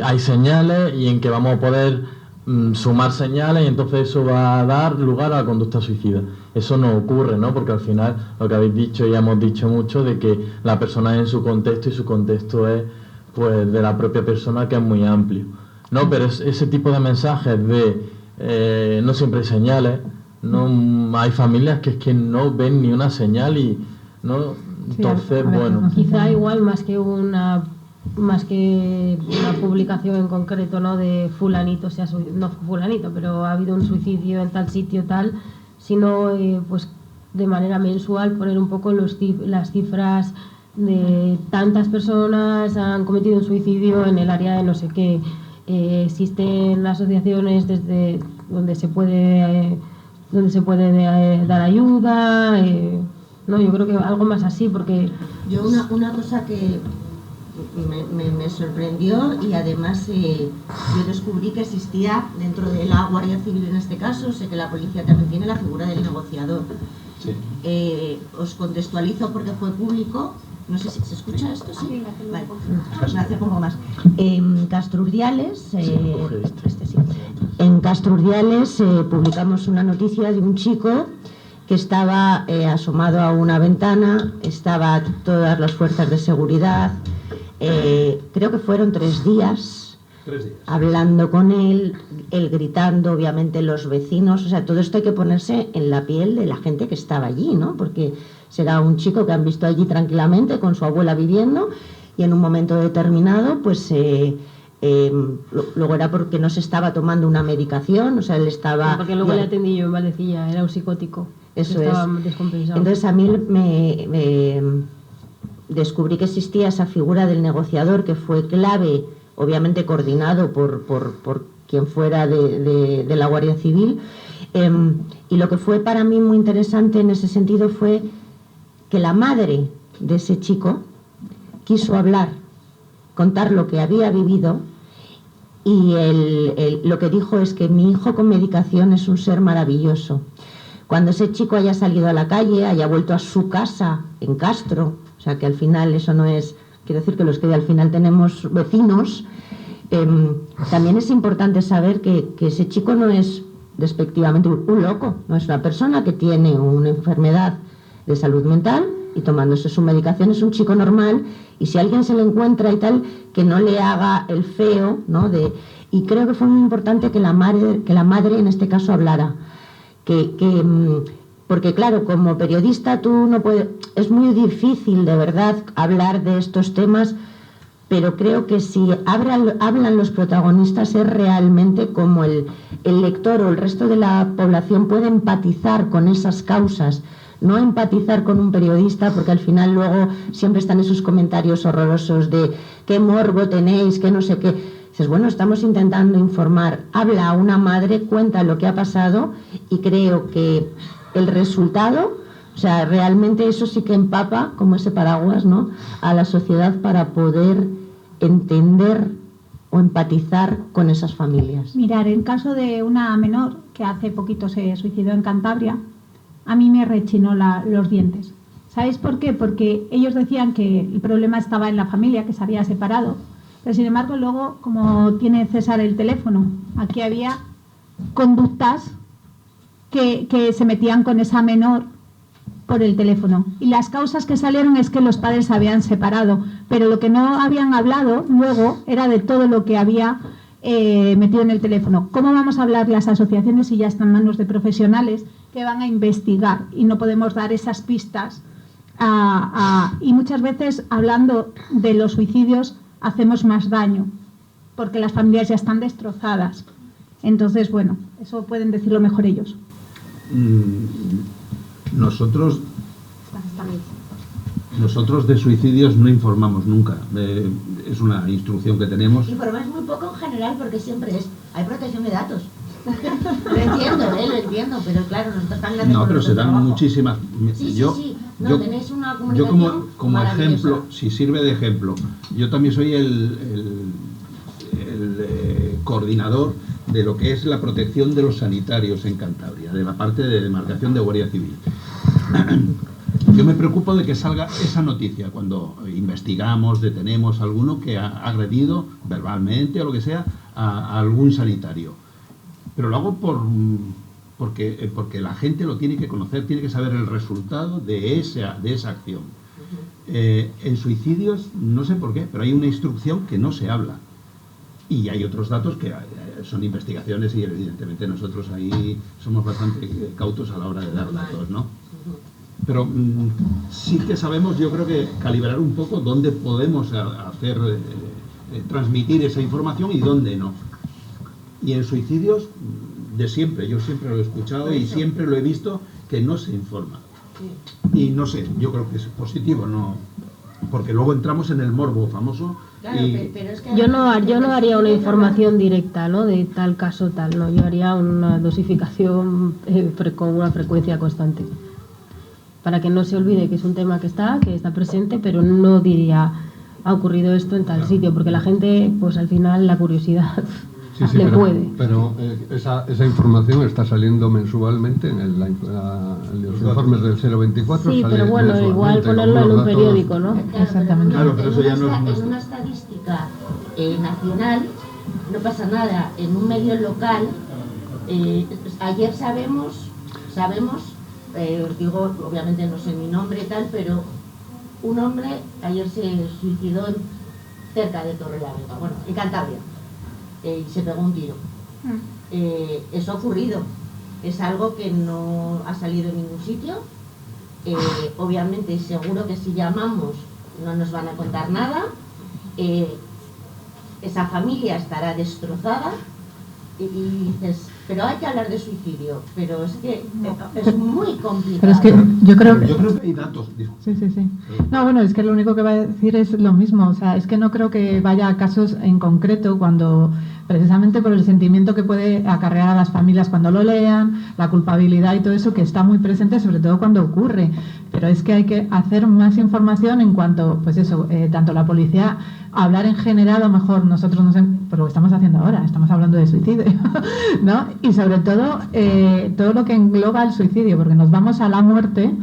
hay señales y en que vamos a poder sumar señales y entonces eso va a dar lugar a la conducta suicida. Eso no ocurre, ¿no? Porque al final lo que habéis dicho y hemos dicho mucho de que la persona es en su contexto y su contexto es pues de la propia persona, que es muy amplio, ¿no? Pero ese tipo de mensajes de no siempre hay señales. No hay familias que es que no ven ni una señal y no, entonces bueno, quizá igual más que una publicación en concreto, ¿no?, de fulanito, no fulanito, pero ha habido un suicidio en tal sitio tal, sino pues de manera mensual poner un poco las cifras de tantas personas han cometido un suicidio en el área de no sé qué. Existen asociaciones desde donde se puede dar ayuda, no, yo creo que algo más así, porque yo una cosa que me sorprendió, y además yo descubrí que existía dentro de la Guardia Civil en este caso, sé que la policía también tiene la figura del negociador. Sí. Os contextualizo porque fue público. No sé si se escucha esto, ¿sí? Vale, pues me hace poco más. En Castro Urdiales, en Castro Urdiales publicamos una noticia de un chico que estaba asomado a una ventana, estaba todas las fuerzas de seguridad, creo que fueron 3 días, hablando con él gritando, obviamente los vecinos, o sea, todo esto hay que ponerse en la piel de la gente que estaba allí, ¿no? Porque será un chico que han visto allí tranquilamente con su abuela viviendo, y en un momento determinado, pues luego era porque no se estaba tomando una medicación, o sea, él estaba... No, porque luego le atendí yo en Valdecilla, era un psicótico. Eso estaba es. Descompensado. Entonces a mí me descubrí que existía esa figura del negociador, que fue clave, obviamente coordinado por quien fuera de la Guardia Civil, y lo que fue para mí muy interesante en ese sentido fue que la madre de ese chico quiso hablar, contar lo que había vivido, y lo que dijo es que mi hijo con medicación es un ser maravilloso. Cuando ese chico haya salido a la calle, haya vuelto a su casa en Castro, o sea que al final eso no es, quiero decir que los que al final tenemos vecinos, también es importante saber que ese chico no es despectivamente un loco, no es una persona que tiene una enfermedad de salud mental y tomándose su medicación es un chico normal, y si alguien se le encuentra y tal, que no le haga el feo, ¿no? Y creo que fue muy importante que la madre en este caso hablara, porque claro, como periodista tú no puedes, es muy difícil de verdad hablar de estos temas, pero creo que si hablan los protagonistas es realmente como el lector o el resto de la población puede empatizar con esas causas, no empatizar con un periodista, porque al final luego siempre están esos comentarios horrorosos de qué morbo tenéis, que no sé qué. Dices, bueno, estamos intentando informar. Habla una madre, cuenta lo que ha pasado, y creo que el resultado, o sea, realmente eso sí que empapa, como ese paraguas, ¿no?, a la sociedad para poder entender o empatizar con esas familias. Mirar, el caso de una menor que hace poquito se suicidó en Cantabria, a mí me rechinó los dientes. ¿Sabéis por qué? Porque ellos decían que el problema estaba en la familia, que se había separado. Pero sin embargo, luego, como tiene César el teléfono, aquí había conductas que se metían con esa menor por el teléfono. Y las causas que salieron es que los padres se habían separado. Pero lo que no habían hablado luego era de todo lo que había metido en el teléfono. ¿Cómo vamos a hablar las asociaciones si ya están en manos de profesionales que van a investigar y no podemos dar esas pistas? Y muchas veces, hablando de los suicidios, hacemos más daño porque las familias ya están destrozadas. Entonces, bueno, eso pueden decirlo mejor ellos. Nosotros de suicidios no informamos nunca. Es una instrucción que tenemos. Informáis muy poco en general, porque siempre hay protección de datos. Lo entiendo, pero claro, nosotros también hacemos. No, pero se dan muchísimas. Sí. No, tenéis una comunicación. Yo como ejemplo, si sirve de ejemplo, yo también soy el coordinador de lo que es la protección de los sanitarios en Cantabria, de la parte de demarcación de Guardia Civil. Yo me preocupo de que salga esa noticia cuando investigamos, detenemos a alguno que ha agredido verbalmente o lo que sea a algún sanitario. Pero lo hago porque la gente lo tiene que conocer, tiene que saber el resultado de esa acción. En suicidios, no sé por qué, pero hay una instrucción que no se habla. Y hay otros datos que son investigaciones y evidentemente nosotros ahí somos bastante cautos a la hora de dar datos, ¿no? Pero sí que sabemos, yo creo que calibrar un poco dónde podemos hacer transmitir esa información y dónde no. Y en suicidios, de siempre, yo siempre lo he escuchado y siempre lo he visto, que no se informa. Y no sé, yo creo que es positivo, ¿no? Porque luego entramos en el morbo famoso. Claro, pero es que yo no haría una información directa, ¿no?, de tal caso tal, no, yo haría una dosificación con una frecuencia constante, para que no se olvide que es un tema que está presente, pero no diría ha ocurrido esto en tal sitio, porque la gente, pues al final la curiosidad le puede. Pero esa información está saliendo mensualmente en los informes del 024. Sí, pero bueno, igual ponerlo en un periódico, ¿no? Exactamente. Claro, pero eso ya no es... En una estadística nacional no pasa nada. En un medio local, ayer sabemos, os digo, obviamente no sé mi nombre y tal, pero un hombre ayer se suicidó cerca de Torrelavega, bueno, en Cantabria. Y se pegó un tiro. Eso ha ocurrido. Es algo que no ha salido en ningún sitio. Obviamente, seguro que si llamamos no nos van a contar nada. Esa familia estará destrozada. Y dices, pero hay que hablar de suicidio. Pero es que es muy complicado. Pero es que yo creo que hay datos. Sí. No, bueno, es que lo único que va a decir es lo mismo. O sea, es que no creo que vaya a casos en concreto cuando, precisamente por el sentimiento que puede acarrear a las familias cuando lo lean, la culpabilidad y todo eso que está muy presente, sobre todo cuando ocurre. Pero es que hay que hacer más información en cuanto, pues eso, tanto la policía, hablar en general, a lo mejor nosotros no sé, pero lo estamos haciendo ahora, estamos hablando de suicidio, ¿no? Y sobre todo, todo lo que engloba el suicidio, porque nos vamos a la muerte.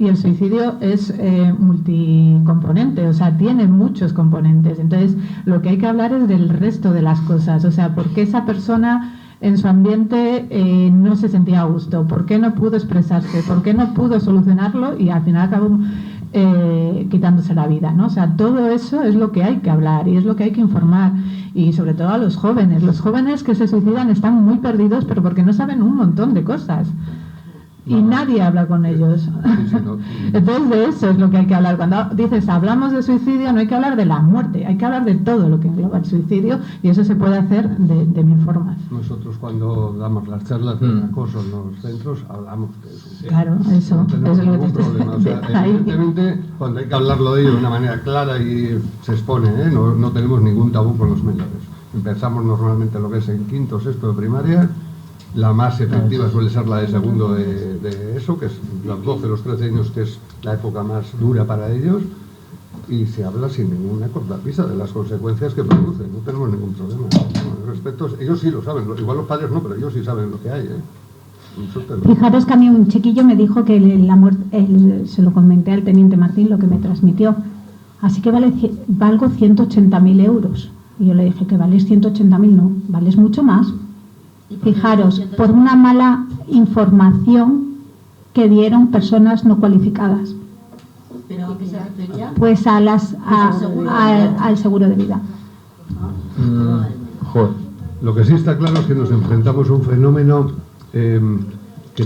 Y el suicidio es multicomponente, o sea, tiene muchos componentes. Entonces, lo que hay que hablar es del resto de las cosas. O sea, ¿por qué esa persona en su ambiente no se sentía a gusto? ¿Por qué no pudo expresarse? ¿Por qué no pudo solucionarlo? Y al final acabó quitándose la vida, ¿no? O sea, todo eso es lo que hay que hablar y es lo que hay que informar. Y sobre todo a los jóvenes. Los jóvenes que se suicidan están muy perdidos, pero porque no saben un montón de cosas. Y nadie habla con ellos. Entonces de eso es lo que hay que hablar. Cuando dices hablamos de suicidio, no hay que hablar de la muerte, hay que hablar de todo lo que engloba el suicidio, y eso se puede hacer de mil formas. Nosotros cuando damos las charlas de acoso en los centros hablamos de eso. Claro, eso. No tenemos eso ningún problema. O sea, evidentemente, cuando hay que hablarlo de ello de una manera clara y se expone, no tenemos ningún tabú con los menores. Empezamos normalmente lo que es en quinto, sexto de primaria. La más efectiva suele ser la de segundo de eso, que es los 12, los 13 años, que es la época más dura para ellos, y se habla sin ninguna cortapisa de las consecuencias que produce. No tenemos ningún problema. Respecto, ellos sí lo saben, igual los padres no, pero ellos sí saben lo que hay. Fijaros que a mí un chiquillo me dijo que la muerte, se lo comenté al teniente Martín, lo que me transmitió. Así que valgo 180.000 euros. Y yo le dije que vales 180.000, no, vales mucho más. Fijaros, por una mala información que dieron personas no cualificadas. ¿Pero a qué se refería? Pues al seguro de vida. Joder. Lo que sí está claro es que nos enfrentamos a un fenómeno que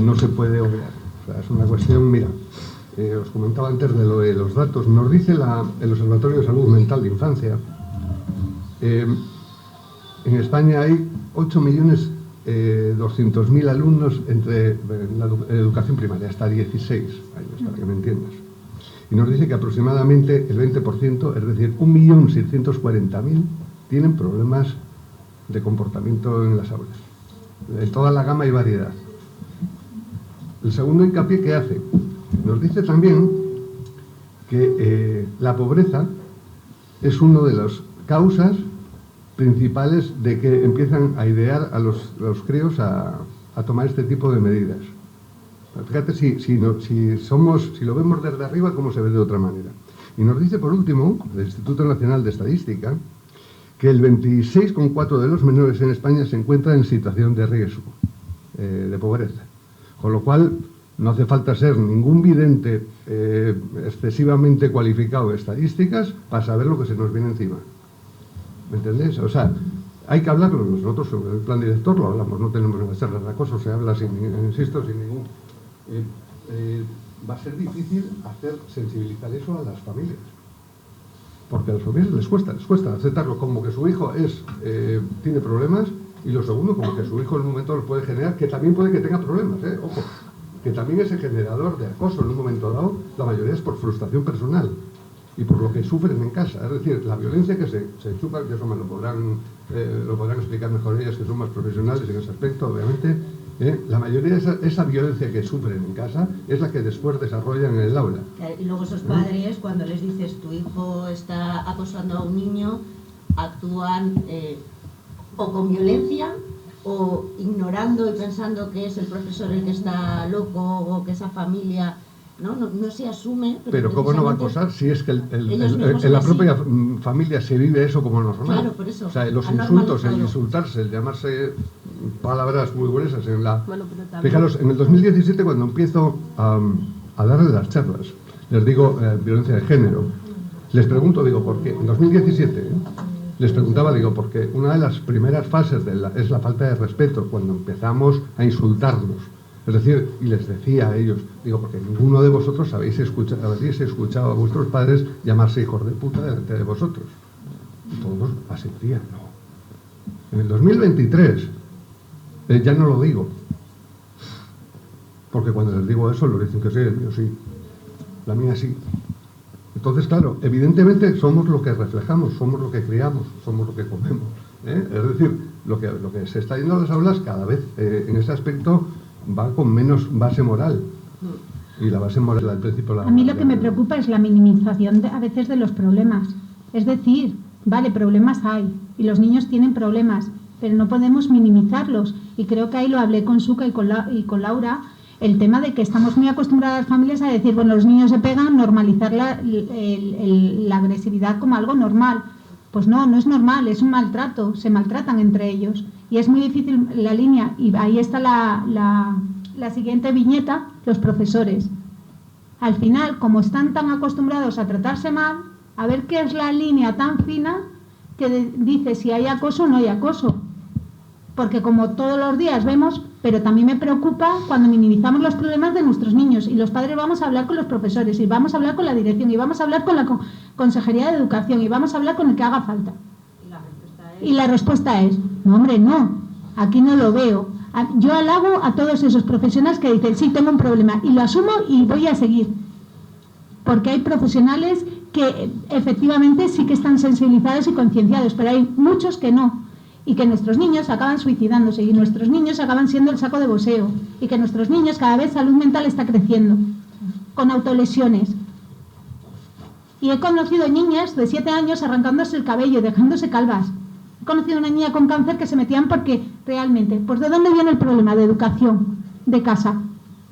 no se puede obviar. O sea, es una cuestión, mira, os comentaba antes de lo de los datos. Nos dice el Observatorio de Salud Mental de Infancia, en España hay 8.200.000 alumnos entre la educación primaria, hasta 16 años, para que me entiendas. Y nos dice que aproximadamente el 20%, es decir, 1.640.000, tienen problemas de comportamiento en las aulas. En toda la gama y variedad. El segundo hincapié que hace, nos dice también que la pobreza es una de las causas principales de que empiezan a idear a los críos a tomar este tipo de medidas. Fíjate si lo vemos desde arriba, cómo se ve de otra manera. Y nos dice, por último, el Instituto Nacional de Estadística, que el 26,4% de los menores en España se encuentran en situación de riesgo, de pobreza. Con lo cual, no hace falta ser ningún vidente excesivamente cualificado de estadísticas para saber lo que se nos viene encima. ¿Me entendéis? O sea, hay que hablarlo. Nosotros sobre el plan director lo hablamos, no tenemos que hacer de acoso, se habla sin ningún... va a ser difícil sensibilizar eso a las familias. Porque a las familias les cuesta aceptarlo como que su hijo tiene problemas, y lo segundo, como que su hijo en un momento lo puede generar, que también puede que tenga problemas, ojo, que también ese generador de acoso en un momento dado, la mayoría es por frustración personal y por lo que sufren en casa. Es decir, la violencia que se chupa, que eso me lo podrán explicar mejor ellas, que son más profesionales en ese aspecto, obviamente, La mayoría de esa violencia que sufren en casa es la que después desarrollan en el aula. Y luego esos padres, cuando les dices tu hijo está acosando a un niño, actúan o con violencia o ignorando y pensando que es el profesor el que está loco o que esa familia no se asume. Pero ¿cómo no va a acosar si es que en la propia familia se vive eso como normal? Claro, por eso. O sea, los insultos, el insultarse, el llamarse palabras muy gruesas en la... Bueno, pero también... Fijaros, en el 2017 cuando empiezo a darles las charlas, les digo violencia de género, les pregunto, digo, ¿por qué? En 2017 les preguntaba, digo, porque una de las primeras fases es la falta de respeto, cuando empezamos a insultarnos. Es decir, y les decía a ellos, digo, porque ninguno de vosotros habéis escuchado a vuestros padres llamarse hijos de puta delante de vosotros. Y todos asentían, no. En el 2023 ya no lo digo. Porque cuando les digo eso, lo dicen que sí, el mío sí. La mía sí. Entonces, claro, evidentemente somos lo que reflejamos, somos lo que criamos, somos lo que comemos. Es decir, lo que se está yendo a las aulas cada vez en ese aspecto va con menos base moral. Y la base moral, al principio... A mí lo que me preocupa es la minimización a veces de los problemas. Es decir, vale, problemas hay, y los niños tienen problemas, pero no podemos minimizarlos. Y creo que ahí lo hablé con Suka y con Laura, el tema de que estamos muy acostumbradas las familias a decir, bueno, los niños se pegan, normalizar la agresividad como algo normal. Pues no es normal, es un maltrato, se maltratan entre ellos. Y es muy difícil la línea, y ahí está la siguiente viñeta, los profesores. Al final, como están tan acostumbrados a tratarse mal, a ver qué es la línea tan fina que dice si hay acoso o no hay acoso. Porque como todos los días vemos, pero también me preocupa cuando minimizamos los problemas de nuestros niños, y los padres vamos a hablar con los profesores, y vamos a hablar con la dirección, y vamos a hablar con la Consejería de Educación, y vamos a hablar con el que haga falta. Y la respuesta es, no hombre, no, aquí no lo veo. Yo alabo a todos esos profesionales que dicen, sí, tengo un problema, y lo asumo y voy a seguir. Porque hay profesionales que efectivamente sí que están sensibilizados y concienciados, pero hay muchos que no. Y que nuestros niños acaban suicidándose, y nuestros niños acaban siendo el saco de boxeo, y que nuestros niños cada vez salud mental está creciendo, con autolesiones. Y he conocido niñas de 7 años arrancándose el cabello, dejándose calvas. He conocido una niña con cáncer que se metían porque realmente, pues ¿de dónde viene el problema? De educación, de casa.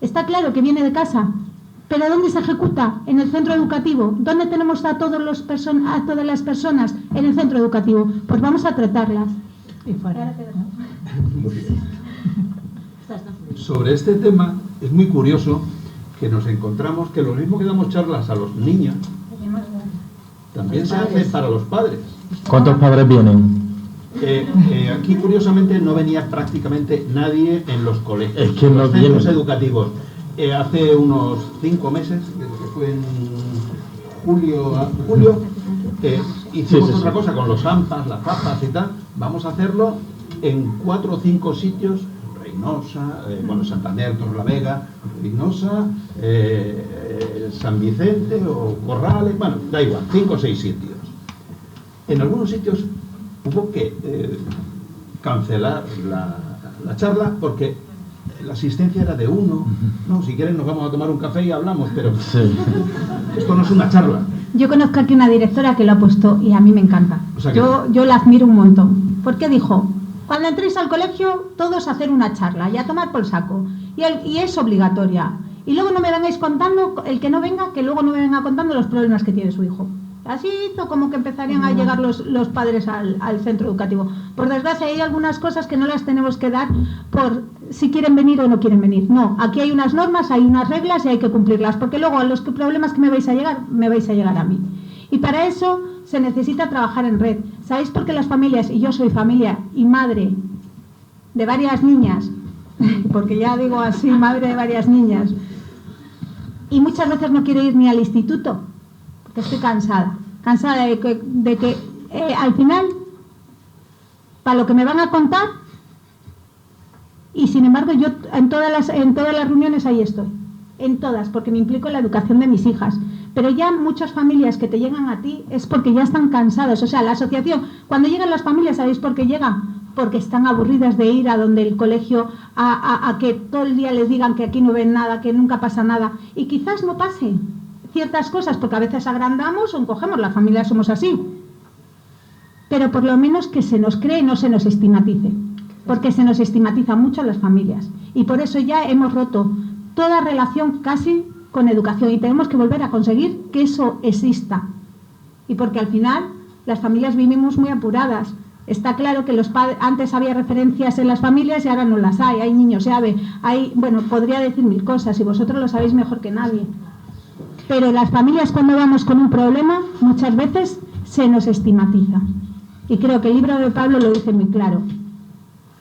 Está claro que viene de casa, pero ¿dónde se ejecuta? En el centro educativo. ¿Dónde tenemos a todas las personas? En el centro educativo. Pues vamos a tratarlas. Y fuera. Sobre este tema es muy curioso que nos encontramos que lo mismo que damos charlas a los niños también se hace para los padres. ¿Cuántos padres vienen? Aquí curiosamente no venía prácticamente nadie en los colegios, es que en no los centros vienen. educativos. Hace unos 5 meses, que fue en julio, hicimos otra cosa con los AMPAs, las papas y tal. Vamos a hacerlo en 4 o 5 sitios: Reynosa, Santander, Torrelavega, Reynosa, San Vicente o Corrales, bueno, da igual, 5 o 6 sitios. En algunos sitios hubo que cancelar la charla porque la asistencia era de 1. No, si quieren nos vamos a tomar un café y hablamos, pero sí. Esto no es una charla. Yo conozco aquí una directora que lo ha puesto y a mí me encanta. O sea, yo la admiro un montón. Porque dijo, cuando entréis al colegio, todos a hacer una charla y a tomar por saco. Y es obligatoria. Y luego no me vengáis contando, el que no venga, que luego no me venga contando los problemas que tiene su hijo. Así hizo como que empezarían a llegar los padres al centro educativo. Por desgracia hay algunas cosas que no las tenemos que dar por si quieren venir o no quieren venir. No, aquí hay unas normas, hay unas reglas y hay que cumplirlas, porque luego a los problemas que me vais a llegar a mí. Y para eso se necesita trabajar en red. ¿Sabéis por qué las familias, y yo soy familia y madre de varias niñas, porque ya digo así, madre de varias niñas, y muchas veces no quiero ir ni al instituto, porque estoy cansada de que al final, para lo que me van a contar, y sin embargo yo en todas las reuniones ahí estoy, en todas, porque me implico en la educación de mis hijas. Pero ya muchas familias que te llegan a ti es porque ya están cansados. O sea, la asociación, cuando llegan las familias, ¿sabéis por qué llegan? porque están aburridas de ir a donde el colegio, a que todo el día les digan que aquí no ven nada, que nunca pasa nada, y quizás no pase ciertas cosas, porque a veces agrandamos o encogemos, las familias somos así, pero por lo menos que se nos cree y no se nos estigmatice, porque se nos estigmatiza mucho a las familias, y por eso ya hemos roto toda relación casi con educación, y tenemos que volver a conseguir que eso exista, y porque al final las familias vivimos muy apuradas. Está claro que antes había referencias en las familias y ahora no las hay niños llave, bueno, podría decir mil cosas y vosotros lo sabéis mejor que nadie. Pero las familias, cuando vamos con un problema, muchas veces se nos estigmatiza. Y creo que el libro de Pablo lo dice muy claro.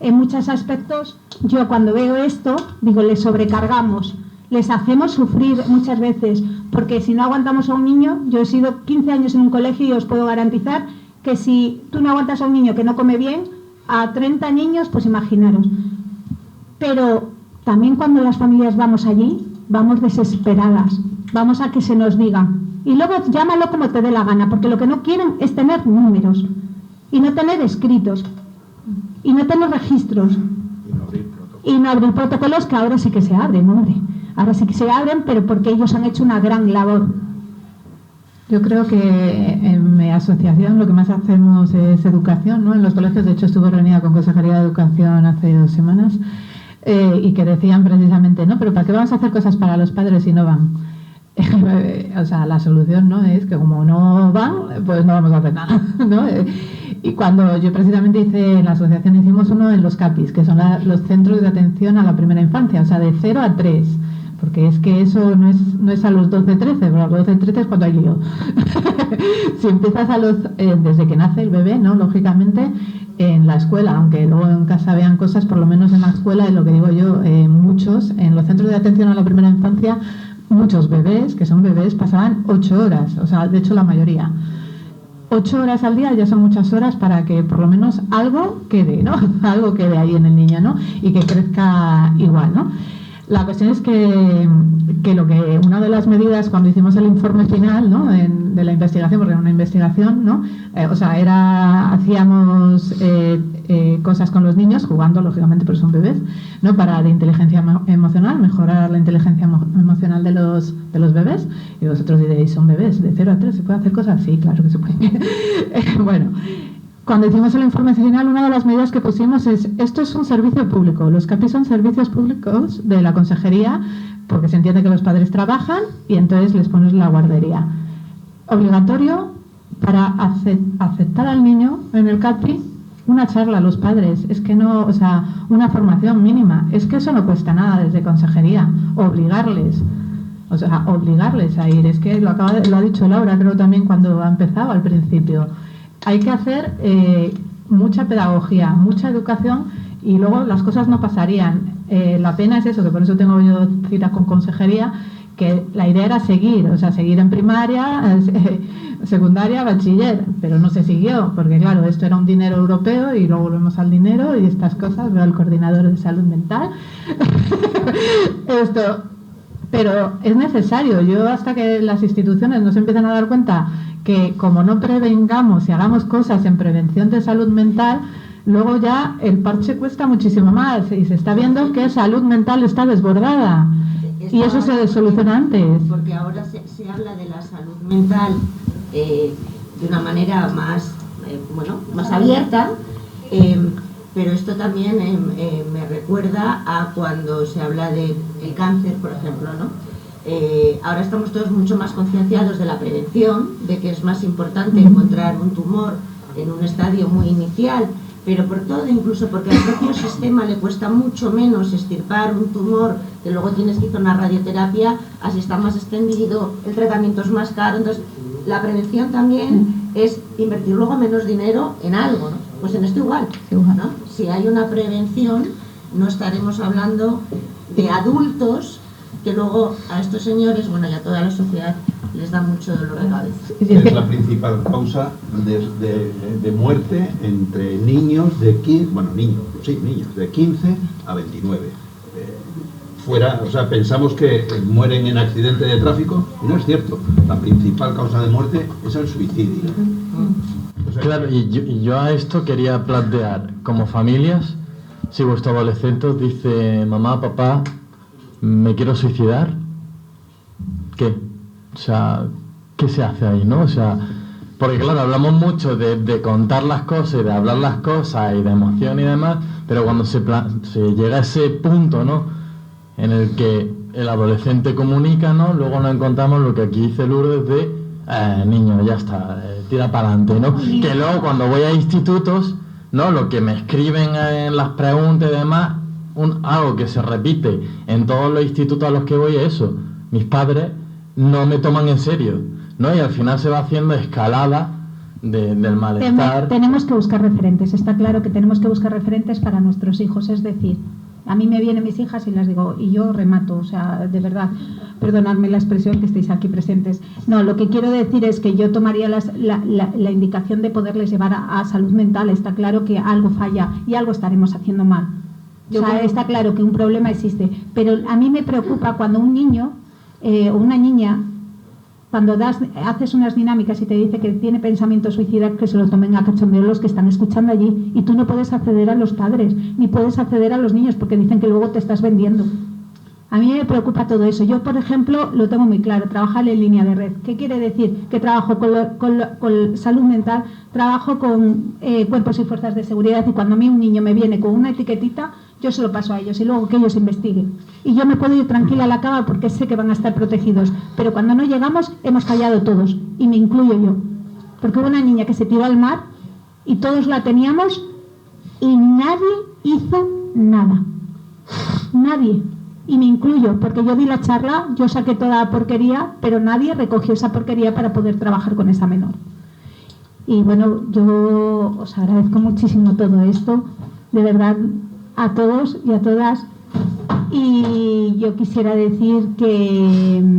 En muchos aspectos, yo cuando veo esto, digo, les sobrecargamos, les hacemos sufrir muchas veces, porque si no aguantamos a un niño, yo he sido 15 años en un colegio y os puedo garantizar que si tú no aguantas a un niño que no come bien, a 30 niños, pues imaginaros. Pero también cuando las familias vamos allí, vamos desesperadas, vamos a que se nos diga. Y luego llámalo como te dé la gana, porque lo que no quieren es tener números, y no tener escritos, y no tener registros, y no abrir protocolos, que ahora sí que se abren, hombre. Ahora sí que se abren, pero porque ellos han hecho una gran labor. Yo creo que en mi asociación lo que más hacemos es educación, ¿no? En los colegios, de hecho, estuve reunida con Consejería de Educación hace 2 semanas y que decían precisamente, no, pero ¿para qué vamos a hacer cosas para los padres si no van? O sea, la solución no es que como no van, pues no vamos a hacer nada, ¿no? Y cuando yo precisamente en la asociación hicimos uno en los CAPIs, que son los centros de atención a la primera infancia, o sea, de 0 a 3. Porque es que eso no es a los 12-13, pero a los 12-13 es cuando hay lío. Si empiezas desde que nace el bebé, ¿no? Lógicamente, en la escuela, aunque luego en casa vean cosas, por lo menos en la escuela, es lo que digo yo, muchos, en los centros de atención a la primera infancia, muchos bebés, que son bebés, pasaban 8 horas, o sea, de hecho la mayoría. 8 horas al día ya son muchas horas para que por lo menos algo quede, ¿no? Algo quede ahí en el niño, ¿no? Y que crezca igual, ¿no? La cuestión es que una de las medidas cuando hicimos el informe final, ¿no? De la investigación, porque era una investigación, ¿no? Hacíamos cosas con los niños, jugando lógicamente, pero son bebés, ¿no? Para de inteligencia emocional, mejorar la inteligencia emocional de los bebés. Y vosotros diréis, ¿son bebés? ¿De 0 a 3 se puede hacer cosas? Sí, claro que se puede. Bueno. Cuando hicimos el informe final, una de las medidas que pusimos es, esto es un servicio público, los CAPI son servicios públicos de la consejería, porque se entiende que los padres trabajan y entonces les pones la guardería. Obligatorio para aceptar al niño en el CAPI, una charla a los padres, es que no, o sea, una formación mínima, es que eso no cuesta nada desde consejería, obligarles a ir, es que lo ha dicho Laura, creo también cuando ha empezado al principio. Hay que hacer mucha pedagogía, mucha educación y luego las cosas no pasarían. La pena es eso, que por eso tengo yo citas con consejería, que la idea era seguir en primaria, secundaria, bachiller, pero no se siguió, porque claro, esto era un dinero europeo y luego volvemos al dinero y estas cosas, veo al coordinador de salud mental. Pero es necesario, yo hasta que las instituciones no se empiecen a dar cuenta que como no prevengamos y hagamos cosas en prevención de salud mental, luego ya el parche cuesta muchísimo más y se está viendo que salud mental está desbordada y eso se soluciona antes. Porque ahora se habla de la salud mental de una manera más, más abierta, pero esto también me recuerda a cuando se habla del cáncer, por ejemplo, ¿no? Ahora estamos todos mucho más concienciados de la prevención, de que es más importante encontrar un tumor en un estadio muy inicial, pero por todo, incluso porque al propio sistema le cuesta mucho menos extirpar un tumor, que luego tienes que hacer una radioterapia, así está más extendido, el tratamiento es más caro, entonces la prevención también es invertir luego menos dinero en algo, ¿no? Pues en esto igual, ¿no? Si hay una prevención, no estaremos hablando de adultos que luego a estos señores, y a toda la sociedad les da mucho dolor de cabeza. Es la principal causa de muerte entre niños de 15, niños de 15 a 29. Pensamos que mueren en accidente de tráfico y no es cierto. La principal causa de muerte es el suicidio. Claro, y yo a esto quería plantear, como familias, si vuestro adolescente os dice, mamá, papá, me quiero suicidar, ¿qué? O sea, ¿qué se hace ahí, no? O sea, porque claro, hablamos mucho de contar las cosas y de hablar las cosas y de emoción y demás, pero cuando se llega a ese punto, ¿no?, en el que el adolescente comunica, ¿no?, luego nos encontramos lo que aquí dice Lourdes de niño, ya está, tira para adelante, ¿no? Que luego cuando voy a institutos, ¿no?, lo que me escriben en las preguntas y demás, algo que se repite en todos los institutos a los que voy es eso: mis padres no me toman en serio, ¿no? Y al final se va haciendo escalada del malestar. Tenemos que buscar referentes, está claro que tenemos que buscar referentes para nuestros hijos, es decir, a mí me vienen mis hijas y las digo, y yo remato, o sea, de verdad, perdonadme la expresión que estéis aquí presentes. No, lo que quiero decir es que yo tomaría la indicación de poderles llevar a salud mental. Está claro que algo falla y algo estaremos haciendo mal. O sea, está claro que un problema existe, pero a mí me preocupa cuando un niño o una niña, cuando haces unas dinámicas y te dice que tiene pensamientos suicidas, que se lo tomen a cachondeo los que están escuchando allí, y tú no puedes acceder a los padres, ni puedes acceder a los niños, porque dicen que luego te estás vendiendo. A mí me preocupa todo eso. Yo, por ejemplo, lo tengo muy claro, trabajar en línea de red. ¿Qué quiere decir? Que trabajo con salud mental, trabajo con cuerpos y fuerzas de seguridad, y cuando a mí un niño me viene con una etiquetita, yo se lo paso a ellos y luego que ellos investiguen. Y yo me puedo ir tranquila a la cama porque sé que van a estar protegidos. Pero cuando no llegamos, hemos fallado todos, y me incluyo yo. Porque hubo una niña que se tiró al mar y todos la teníamos y nadie hizo nada. Nadie. Y me incluyo, porque yo di la charla, yo saqué toda la porquería, pero nadie recogió esa porquería para poder trabajar con esa menor. Y bueno, yo os agradezco muchísimo todo esto, de verdad, a todos y a todas. Y yo quisiera decir que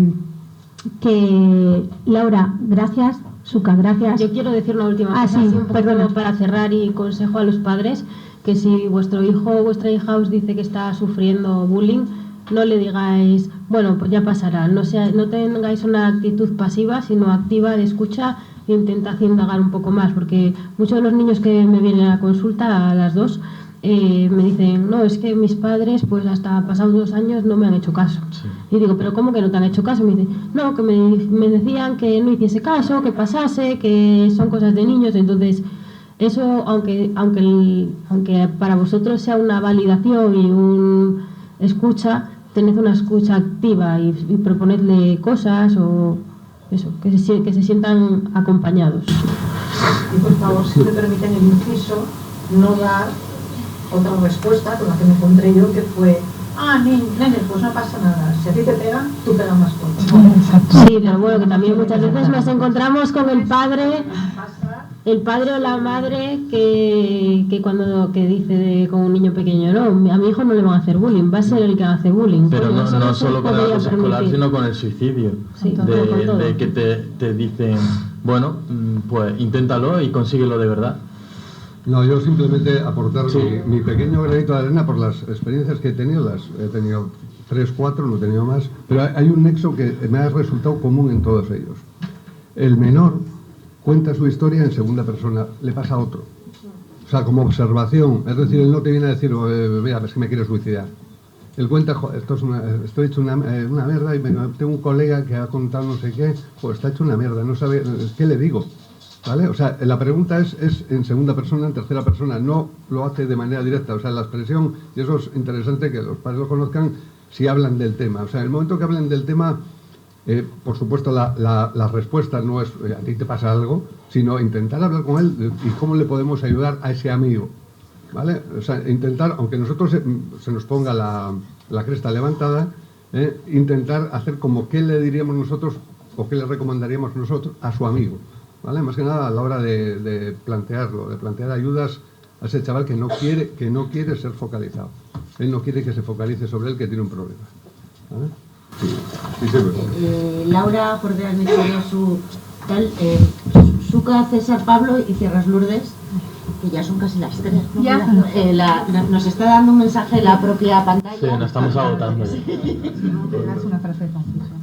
Laura, gracias. Suca, gracias. Yo quiero decir una última cosa, sí, un poco para cerrar, y consejo a los padres, que si vuestro hijo o vuestra hija os dice que está sufriendo bullying, no le digáis, bueno, pues ya pasará. No tengáis una actitud pasiva, sino activa, de escucha, e intentad indagar un poco más, porque muchos de los niños que me vienen a consulta, a las dos, me dicen, no, es que mis padres, pues hasta pasados 2 años no me han hecho caso. Sí. Y digo, ¿pero cómo que no te han hecho caso? Me dicen, no, que me decían que no hiciese caso, que pasase, que son cosas de niños. Entonces, eso, aunque para vosotros sea una validación y un escucha, tened una escucha activa y proponedle cosas, o eso, que se sientan acompañados. Y por favor, si me permiten el inciso, no dar otra respuesta con la que me encontré yo, que fue, nene, pues no pasa nada, si a ti te pegan, tú pegas más fuerte. Sí, pero bueno, que también muchas veces nos encontramos con el padre o la madre que cuando dice con un niño pequeño, no, a mi hijo no le van a hacer bullying, va a ser el que hace bullying. Pero no solo con el acoso escolar, sino con el suicidio. Sí, de que te dicen, bueno, pues inténtalo y consíguelo de verdad. No, yo simplemente aportar mi pequeño granito de arena por las experiencias que he tenido 3, 4, no he tenido más, pero hay un nexo que me ha resultado común en todos ellos. El menor cuenta su historia en segunda persona, le pasa a otro. O sea, como observación, es decir, él no te viene a decir, vea, es que me quiero suicidar. Él cuenta, estoy hecho una mierda, y tengo un colega que ha contado no sé qué, pues está hecho una mierda, no sabe, ¿qué le digo? ¿Vale? O sea, la pregunta es en segunda persona, en tercera persona, no lo hace de manera directa. O sea, la expresión, y eso es interesante que los padres lo conozcan, si hablan del tema. O sea, en el momento que hablen del tema, por supuesto la respuesta no es a ti te pasa algo, sino intentar hablar con él y cómo le podemos ayudar a ese amigo. ¿Vale? O sea, intentar, aunque nosotros se nos ponga la cresta levantada, intentar hacer como qué le diríamos nosotros o qué le recomendaríamos nosotros a su amigo. ¿Vale? Más que nada a la hora de plantearlo, de plantear ayudas a ese chaval que no quiere ser focalizado. Él no quiere que se focalice sobre él, que tiene un problema. ¿Vale? Sí, Laura Jordea ha dicho su tal, Suca, César, Pablo y cierras Lourdes, que ya son casi las 3, ¿no? Ya. Nos está dando un mensaje la propia pantalla. Sí, nos estamos agotando. Una frase concisa.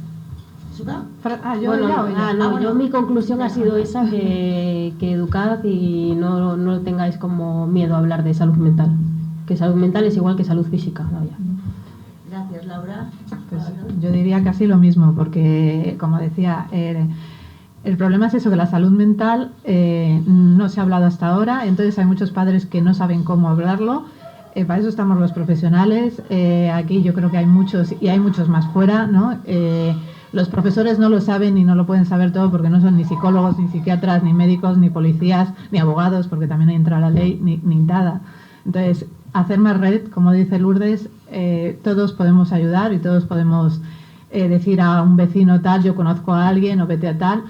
Yo mi conclusión ha sido esa, que educad y no tengáis como miedo a hablar de salud mental. Que salud mental es igual que salud física. Vaya. Gracias, Laura. Pues yo diría casi lo mismo, porque, como decía, el problema es eso, que la salud mental no se ha hablado hasta ahora, entonces hay muchos padres que no saben cómo hablarlo. Para eso estamos los profesionales. Aquí yo creo que hay muchos, y hay muchos más fuera, ¿no? Los profesores no lo saben y no lo pueden saber todo porque no son ni psicólogos, ni psiquiatras, ni médicos, ni policías, ni abogados, porque también entra la ley, ni nada. Entonces, hacer más red, como dice Lourdes, todos podemos ayudar y todos podemos decir a un vecino tal, yo conozco a alguien o vete a tal.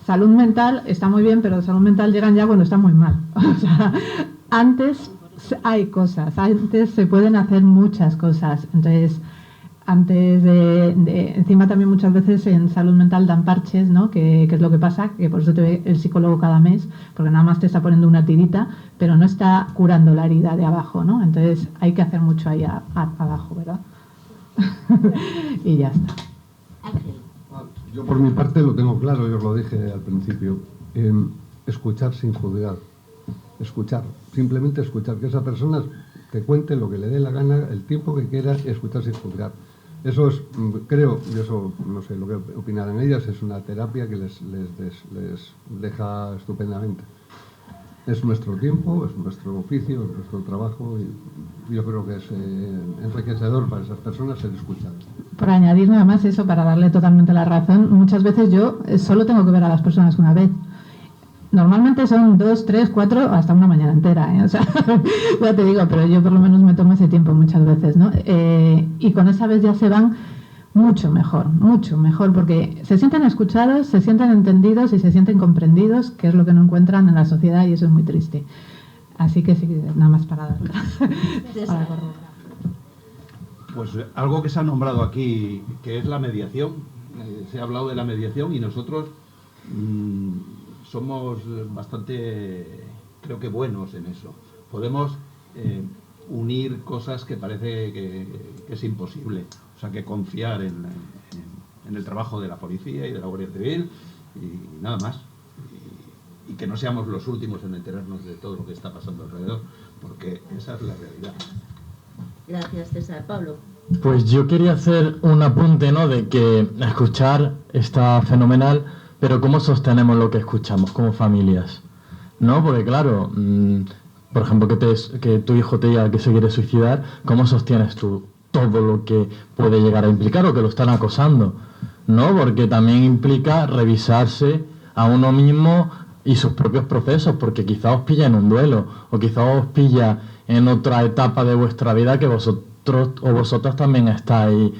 Salud mental está muy bien, pero salud mental llegan ya cuando está muy mal. O sea, antes hay cosas, antes se pueden hacer muchas cosas. Entonces, antes encima también muchas veces en salud mental dan parches, ¿no? Que es lo que pasa, que por eso te ve el psicólogo cada mes, porque nada más te está poniendo una tirita, pero no está curando la herida de abajo, ¿no? Entonces hay que hacer mucho ahí abajo, ¿verdad? Y ya está. Yo por mi parte lo tengo claro, yo os lo dije al principio, escuchar sin juzgar, escuchar, simplemente escuchar, que esa persona te cuente lo que le dé la gana, el tiempo que quiera, escuchar sin juzgar. Eso es, creo, y eso no sé lo que opinarán ellas, es una terapia que les deja estupendamente. Es nuestro tiempo, es nuestro oficio, es nuestro trabajo, y yo creo que es enriquecedor para esas personas ser escuchadas. Por añadir nada más eso, para darle totalmente la razón, muchas veces yo solo tengo que ver a las personas una vez. Normalmente son 2, 3, 4, hasta una mañana entera, ¿eh? O sea, ya te digo, pero yo por lo menos me tomo ese tiempo muchas veces, ¿no? Y con esa vez ya se van mucho mejor, porque se sienten escuchados, se sienten entendidos y se sienten comprendidos, que es lo que no encuentran en la sociedad, y eso es muy triste. Así que sí, nada más para darle. Pues algo que se ha nombrado aquí, que es la mediación. Se ha hablado de la mediación y nosotros somos bastante, creo que buenos en eso. Podemos unir cosas que parece que es imposible. O sea, que confiar en el trabajo de la policía y de la Guardia Civil y nada más. Y que no seamos los últimos en enterarnos de todo lo que está pasando alrededor, porque esa es la realidad. Gracias, César. Pablo. Pues yo quería hacer un apunte, ¿no? De que escuchar está fenomenal, pero ¿cómo sostenemos lo que escuchamos como familias? ¿No? Porque claro, por ejemplo, que tu hijo te diga que se quiere suicidar, ¿cómo sostienes tú todo lo que puede llegar a implicar o que lo están acosando? ¿No? Porque también implica revisarse a uno mismo y sus propios procesos, porque quizá os pilla en un duelo, o quizá os pilla en otra etapa de vuestra vida que vosotros o vosotras también estáis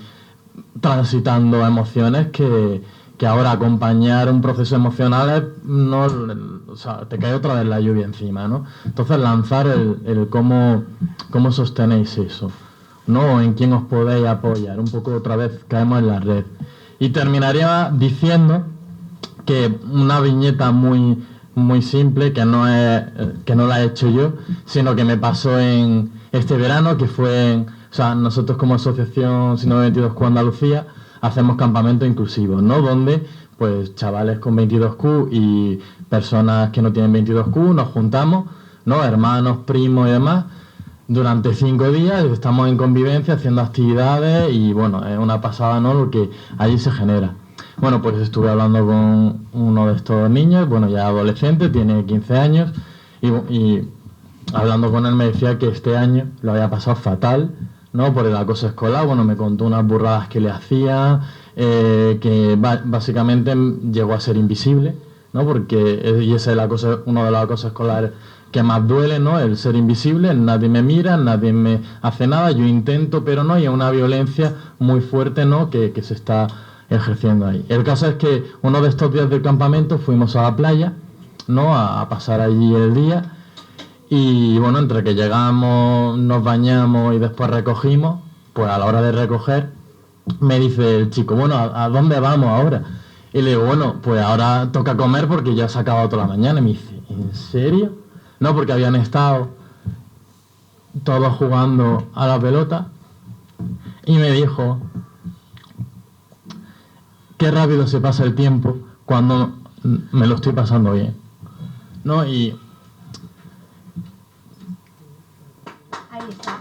transitando emociones que ahora acompañar un proceso emocional no, o sea, te cae otra vez la lluvia encima, ¿no? Entonces lanzar el cómo sostenéis eso, ¿no? En quién os podéis apoyar, un poco otra vez caemos en la red. Y terminaría diciendo que una viñeta muy simple, que no la he hecho yo, sino que me pasó en este verano, que fue, o sea, nosotros como asociación Síndrome 22Q Andalucía hacemos campamentos inclusivos, ¿no? Donde pues chavales con 22Q y personas que no tienen 22Q nos juntamos, ¿no? Hermanos, primos y demás, durante 5 días estamos en convivencia haciendo actividades y bueno, es una pasada, ¿no? Lo que allí se genera. Bueno, pues estuve hablando con uno de estos niños, bueno, ya adolescente, tiene 15 años, y hablando con él me decía que este año lo había pasado fatal, ¿no? Por el acoso escolar. Bueno, me contó unas burradas que le hacía, que básicamente llegó a ser invisible, ¿no? Porque y ese es uno de los acosos escolares que más duele, ¿no? El ser invisible, nadie me mira, nadie me hace nada, yo intento, pero no, y es una violencia muy fuerte, ¿no? Que se está ejerciendo ahí. El caso es que uno de estos días del campamento fuimos a la playa, ¿no? A pasar allí el día, y bueno, entre que llegamos, nos bañamos y después recogimos, pues a la hora de recoger me dice el chico, bueno, ¿a dónde vamos ahora? Y le digo, bueno, pues ahora toca comer porque ya se ha acabado toda la mañana. Y me dice, ¿en serio? No, porque habían estado todos jugando a la pelota, y me dijo, qué rápido se pasa el tiempo cuando me lo estoy pasando bien, ¿no? Y Ahí está.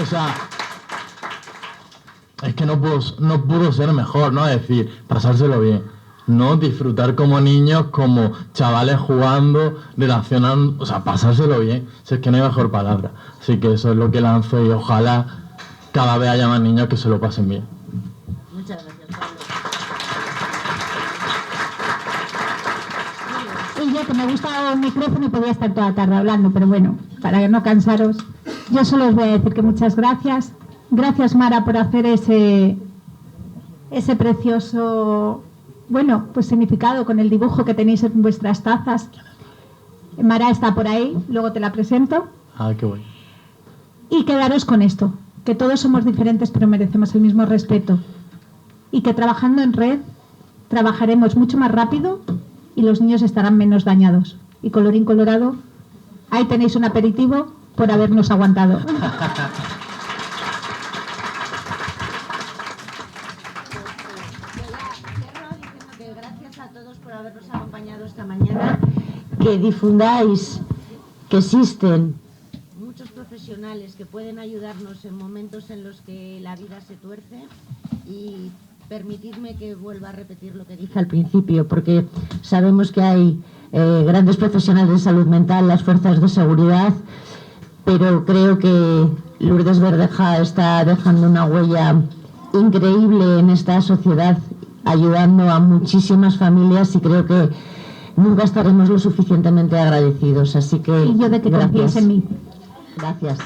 o sea, es que no pudo ser mejor, ¿no? Es decir, pasárselo bien, no disfrutar como niños, como chavales jugando, relacionando, o sea, pasárselo bien, si es que no hay mejor palabra. Así que eso es lo que lanzo y ojalá cada vez haya más niños que se lo pasen bien. Muchas gracias, Pablo. Y yo, que me gusta el micrófono y podría estar toda la tarde hablando, pero bueno, para no cansaros, yo solo os voy a decir que muchas gracias. Gracias, Mara, por hacer ese precioso, bueno, pues significado con el dibujo que tenéis en vuestras tazas. Mara está por ahí, luego te la presento. Ah, qué bueno. Y quedaros con esto, que todos somos diferentes pero merecemos el mismo respeto. Y que trabajando en red trabajaremos mucho más rápido y los niños estarán menos dañados. Y colorín colorado, ahí tenéis un aperitivo por habernos aguantado. Gracias a todos por habernos acompañado esta mañana, que difundáis que existen muchos profesionales que pueden ayudarnos en momentos en los que la vida se tuerce, y permitidme que vuelva a repetir lo que dije al principio, porque sabemos que hay grandes profesionales de salud mental, las fuerzas de seguridad, pero creo que Lourdes Verdeja está dejando una huella increíble en esta sociedad, ayudando a muchísimas familias, y creo que nunca estaremos lo suficientemente agradecidos. Así que Y yo de que confiéis en mí. Gracias.